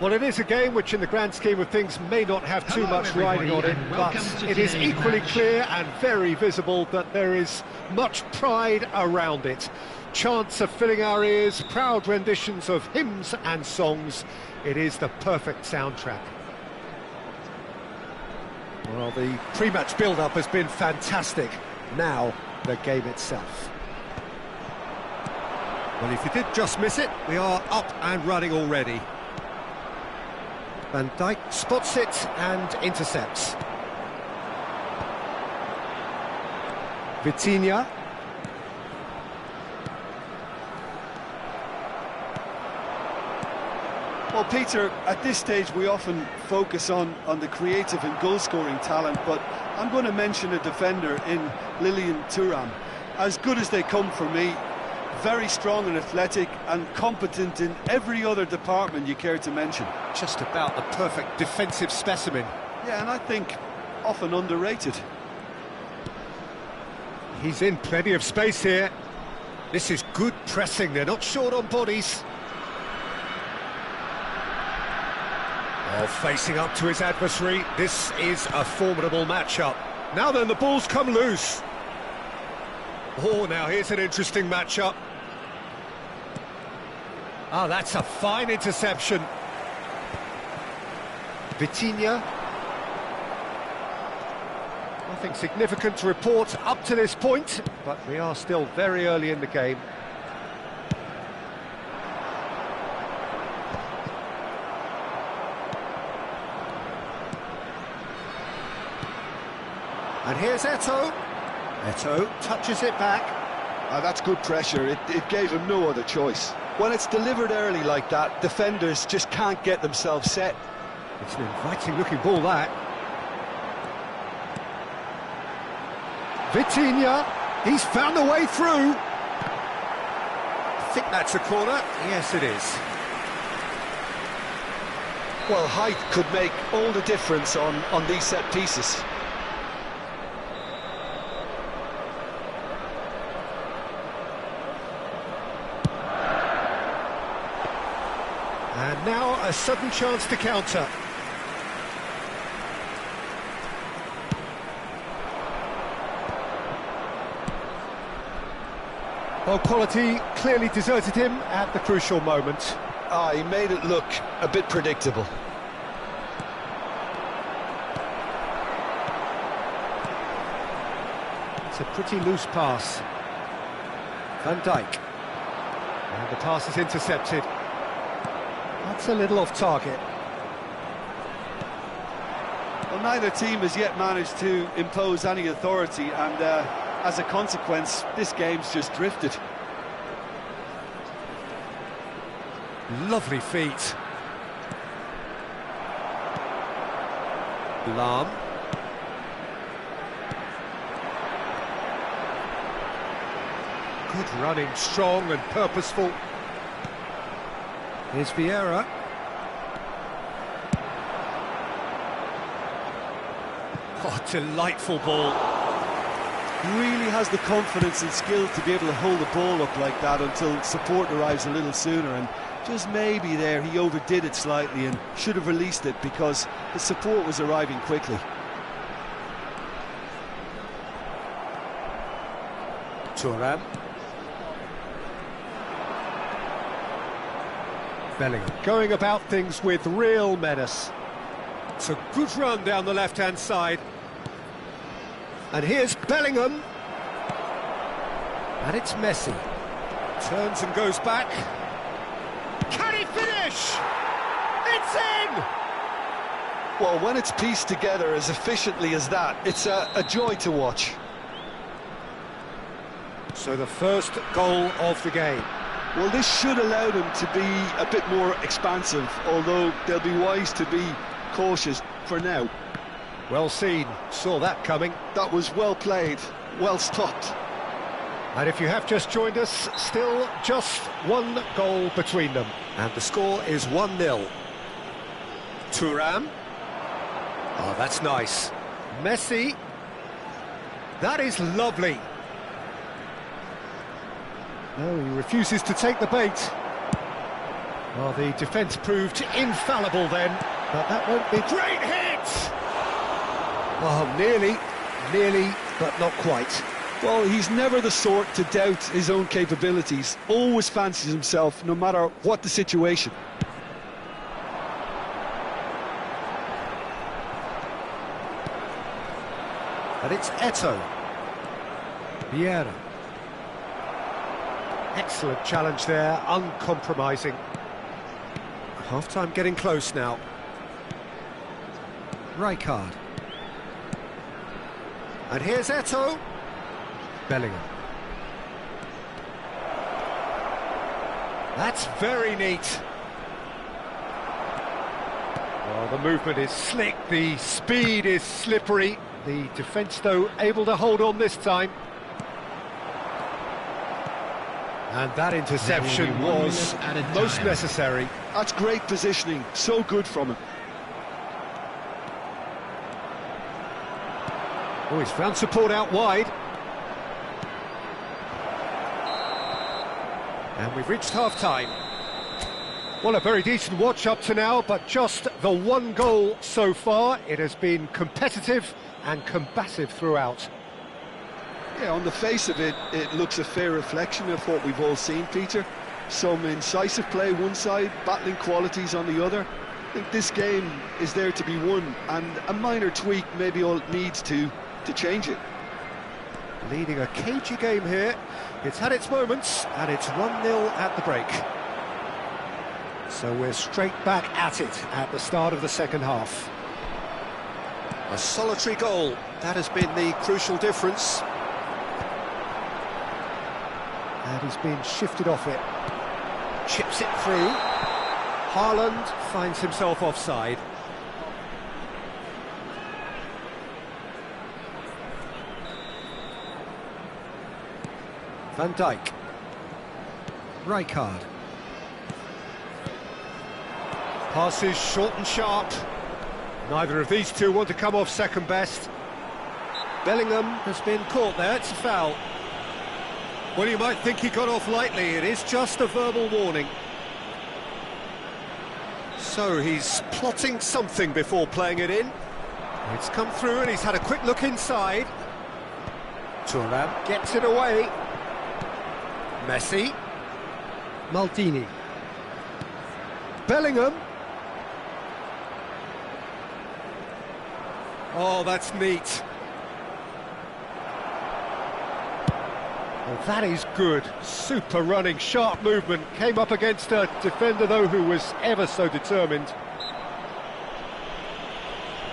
Well, it is a game which, in the grand scheme of things, may not have too Hello, much riding on it, everybody, and but welcome to it is today's equally match. clear and very visible that there is much pride around it. Chants are filling our ears, proud renditions of hymns and songs. It is the perfect soundtrack. Well, the pre-match build-up has been fantastic. Now, the game itself. Well, if you did just miss it, we are up and running already. Van Dijk spots it and intercepts. Vitinha. Well, Peter, at this stage we often focus on the creative and goal-scoring talent, but I'm going to mention a defender in Lilian Thuram. As good as they come for me, very strong and athletic and competent in every other department you care to mention. Just about the perfect defensive specimen. Yeah, and I think often underrated. He's in plenty of space here. This is good pressing, they're not short on bodies. Oh, facing up to his adversary, this is a formidable matchup. Now then, the ball's come loose. Oh, now here's an interesting matchup. Ah, that's a fine interception. Vitinha. Nothing significant to report up to this point, but we are still very early in the game. And here's Eto'o. Eto'o touches it back. That's good pressure. It gave him no other choice. When it's delivered early like that, defenders just can't get themselves set. It's an inviting-looking ball, that. Vitinha, he's found a way through. I think that's a corner. Yes, it is. Well, height could make all the difference on these set pieces. And now a sudden chance to counter. Well, quality clearly deserted him at the crucial moment. He made it look a bit predictable. It's a pretty loose pass. Van Dijk. And the pass is intercepted. That's a little off target. Well, neither team has yet managed to impose any authority, and as a consequence, this game's just drifted. Lovely feet. Lahm. Good running, strong and purposeful. Here's Vieira. Oh, delightful ball. Really has the confidence and skill to be able to hold the ball up like that until support arrives a little sooner, and just maybe there he overdid it slightly and should have released it because the support was arriving quickly. Thuram. Bellingham going about things with real menace. It's a good run down the left-hand side. And here's Bellingham. And it's Messi. Turns and goes back. Can he finish? It's in! Well, when it's pieced together as efficiently as that, it's a joy to watch. So the first goal of the game. Well, this should allow them to be a bit more expansive, although they'll be wise to be cautious for now. Well seen, saw that coming. That was well played, well stopped. And if you have just joined us, still just one goal between them. And the score is 1-0. Thuram. Oh, that's nice. Messi. That is lovely. No, he refuses to take the bait. Well, the defence proved infallible then, but that won't be... Great hit! Oh, nearly, but not quite. Well, he's never the sort to doubt his own capabilities. Always fancies himself, no matter what the situation. And it's Eto'o. Vieira. Excellent challenge there, uncompromising. Half-time getting close now. Rijkaard. And here's Eto'o. Bellingham. That's very neat. Oh, the movement is slick, the speed is slippery. The defence, though, able to hold on this time. And that interception was most necessary. That's great positioning, so good from him. Oh, he's found support out wide. And we've reached half-time. Well, a very decent watch up to now, but just the one goal so far. It has been competitive and combative throughout. Yeah, on the face of it, it looks a fair reflection of what we've all seen, Peter. Some incisive play one side, battling qualities on the other. I think this game is there to be won, and a minor tweak maybe all it needs to change it. Leading a cagey game here. It's had its moments, and it's 1-0 at the break. So we're straight back at it at the start of the second half. A solitary goal, that has been the crucial difference. And he's been shifted off it. Chips it through. Haaland finds himself offside. Van Dijk. Rijkaard. Passes short and sharp. Neither of these two want to come off second best. Bellingham has been caught there, it's a foul. Well, you might think he got off lightly, it is just a verbal warning. So he's plotting something before playing it in. It's come through and he's had a quick look inside. Thuram gets it away. Messi. Maldini. Bellingham. Oh, that's neat. Well, that is good. Super running, sharp movement. Came up against a defender, though, who was ever so determined.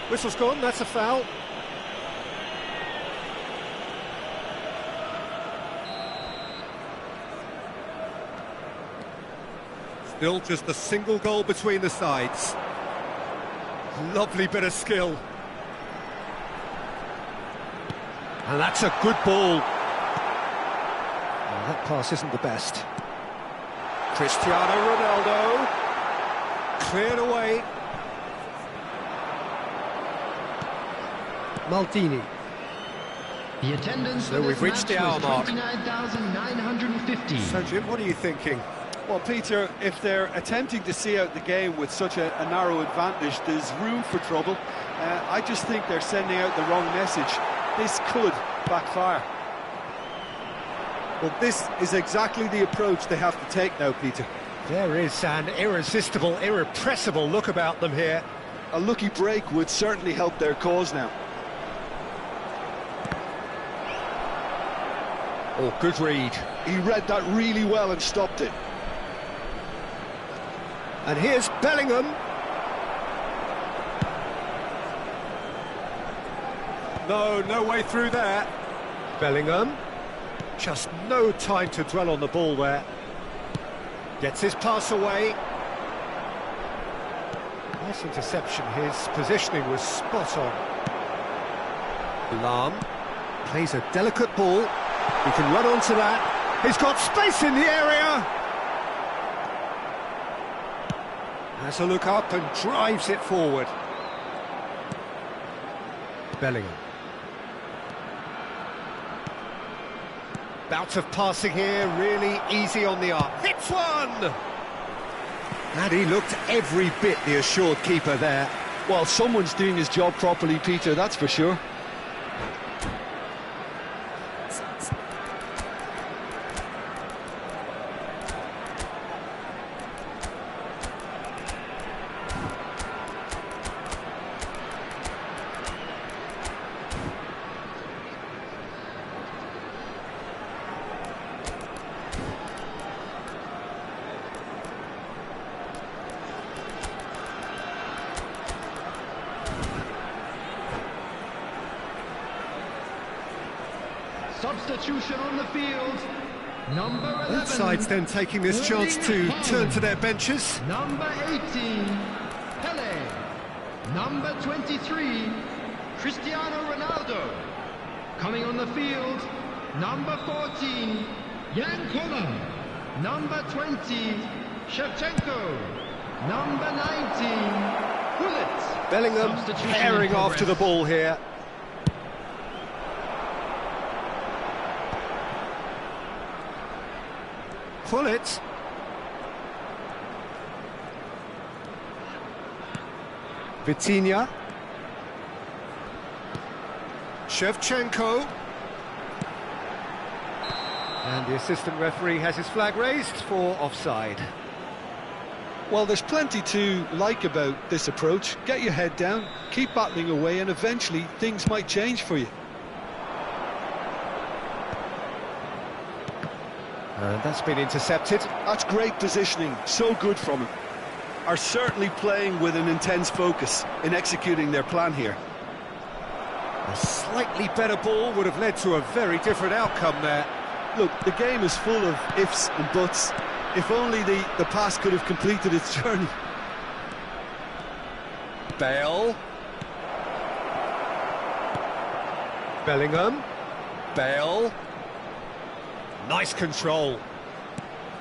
Whistle's gone, that's a foul. Still just a single goal between the sides. Lovely bit of skill. And that's a good ball. Well, that pass isn't the best. Cristiano Ronaldo. Cleared away. Maldini. The attendance So we've reached the hour mark. 29,950. So, Jim, what are you thinking? Well, Peter, if they're attempting to see out the game with such a narrow advantage, there's room for trouble. I just think they're sending out the wrong message. This could backfire. Well, this is exactly the approach they have to take now, Peter. There is an irresistible, irrepressible look about them here. A lucky break would certainly help their cause now. Oh, good read. He read that really well and stopped it. And here's Bellingham. No way through there. Bellingham. Just no time to dwell on the ball there. Gets his pass away. Nice interception. His positioning was spot on. Lahm plays a delicate ball. He can run onto that. He's got space in the area. Has a look up and drives it forward. Bellingham. Bout of passing here, really easy on the arm. Hits one! And he looked every bit the assured keeper there. Well, someone's doing his job properly, Peter, that's for sure. Substitution on the field. Number 11. Both sides then taking this chance to turn to their benches. Number 18, Pele. Number 23, Cristiano Ronaldo. Coming on the field, number 14, Jan Koller. Number 20, Shevchenko. Number 19, Gullit. Bellingham herring after the ball here. Gullit. Vitinha. Shevchenko. And the assistant referee has his flag raised for offside. Well, there's plenty to like about this approach. Get your head down, keep battling away, and eventually things might change for you. And that's been intercepted. That's great positioning, so good from him. Are certainly playing with an intense focus in executing their plan here. A slightly better ball would have led to a very different outcome there. Look, the game is full of ifs and buts. If only the pass could have completed its journey. Bale. Bellingham. Bale. Nice control.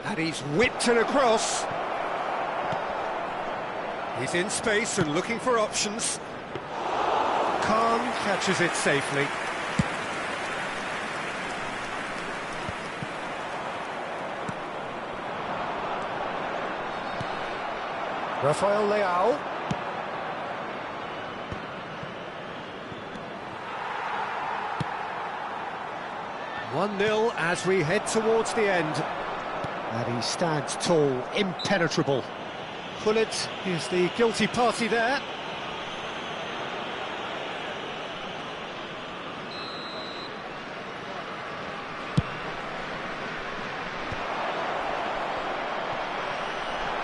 And he's whipped it across. He's in space and looking for options. Khan catches it safely. Rafael Leao. One-nil as we head towards the end. And he stands tall, impenetrable. Gullit is the guilty party there.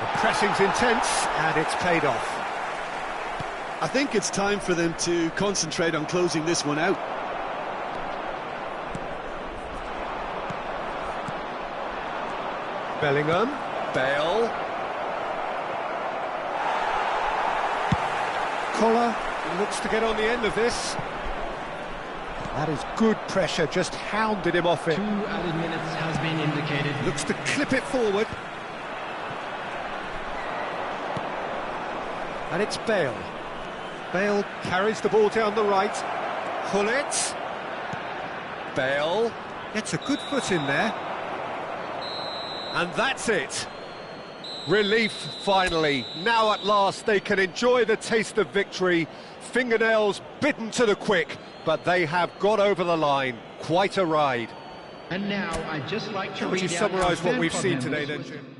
The pressing's intense and it's paid off. I think it's time for them to concentrate on closing this one out. Bellingham, Bale. Koller looks to get on the end of this. That is good pressure, just hounded him off it. 2 added minutes has been indicated. Looks to clip it forward. And it's Bale. Bale carries the ball down the right. Gullit. Bale gets a good foot in there. And that's it. Relief, finally. Now at last they can enjoy the taste of victory. Fingernails bitten to the quick, but they have got over the line. Quite a ride. And now I'd just like to How would you read out summarise our what we've fan seen club today members then, with- Jim?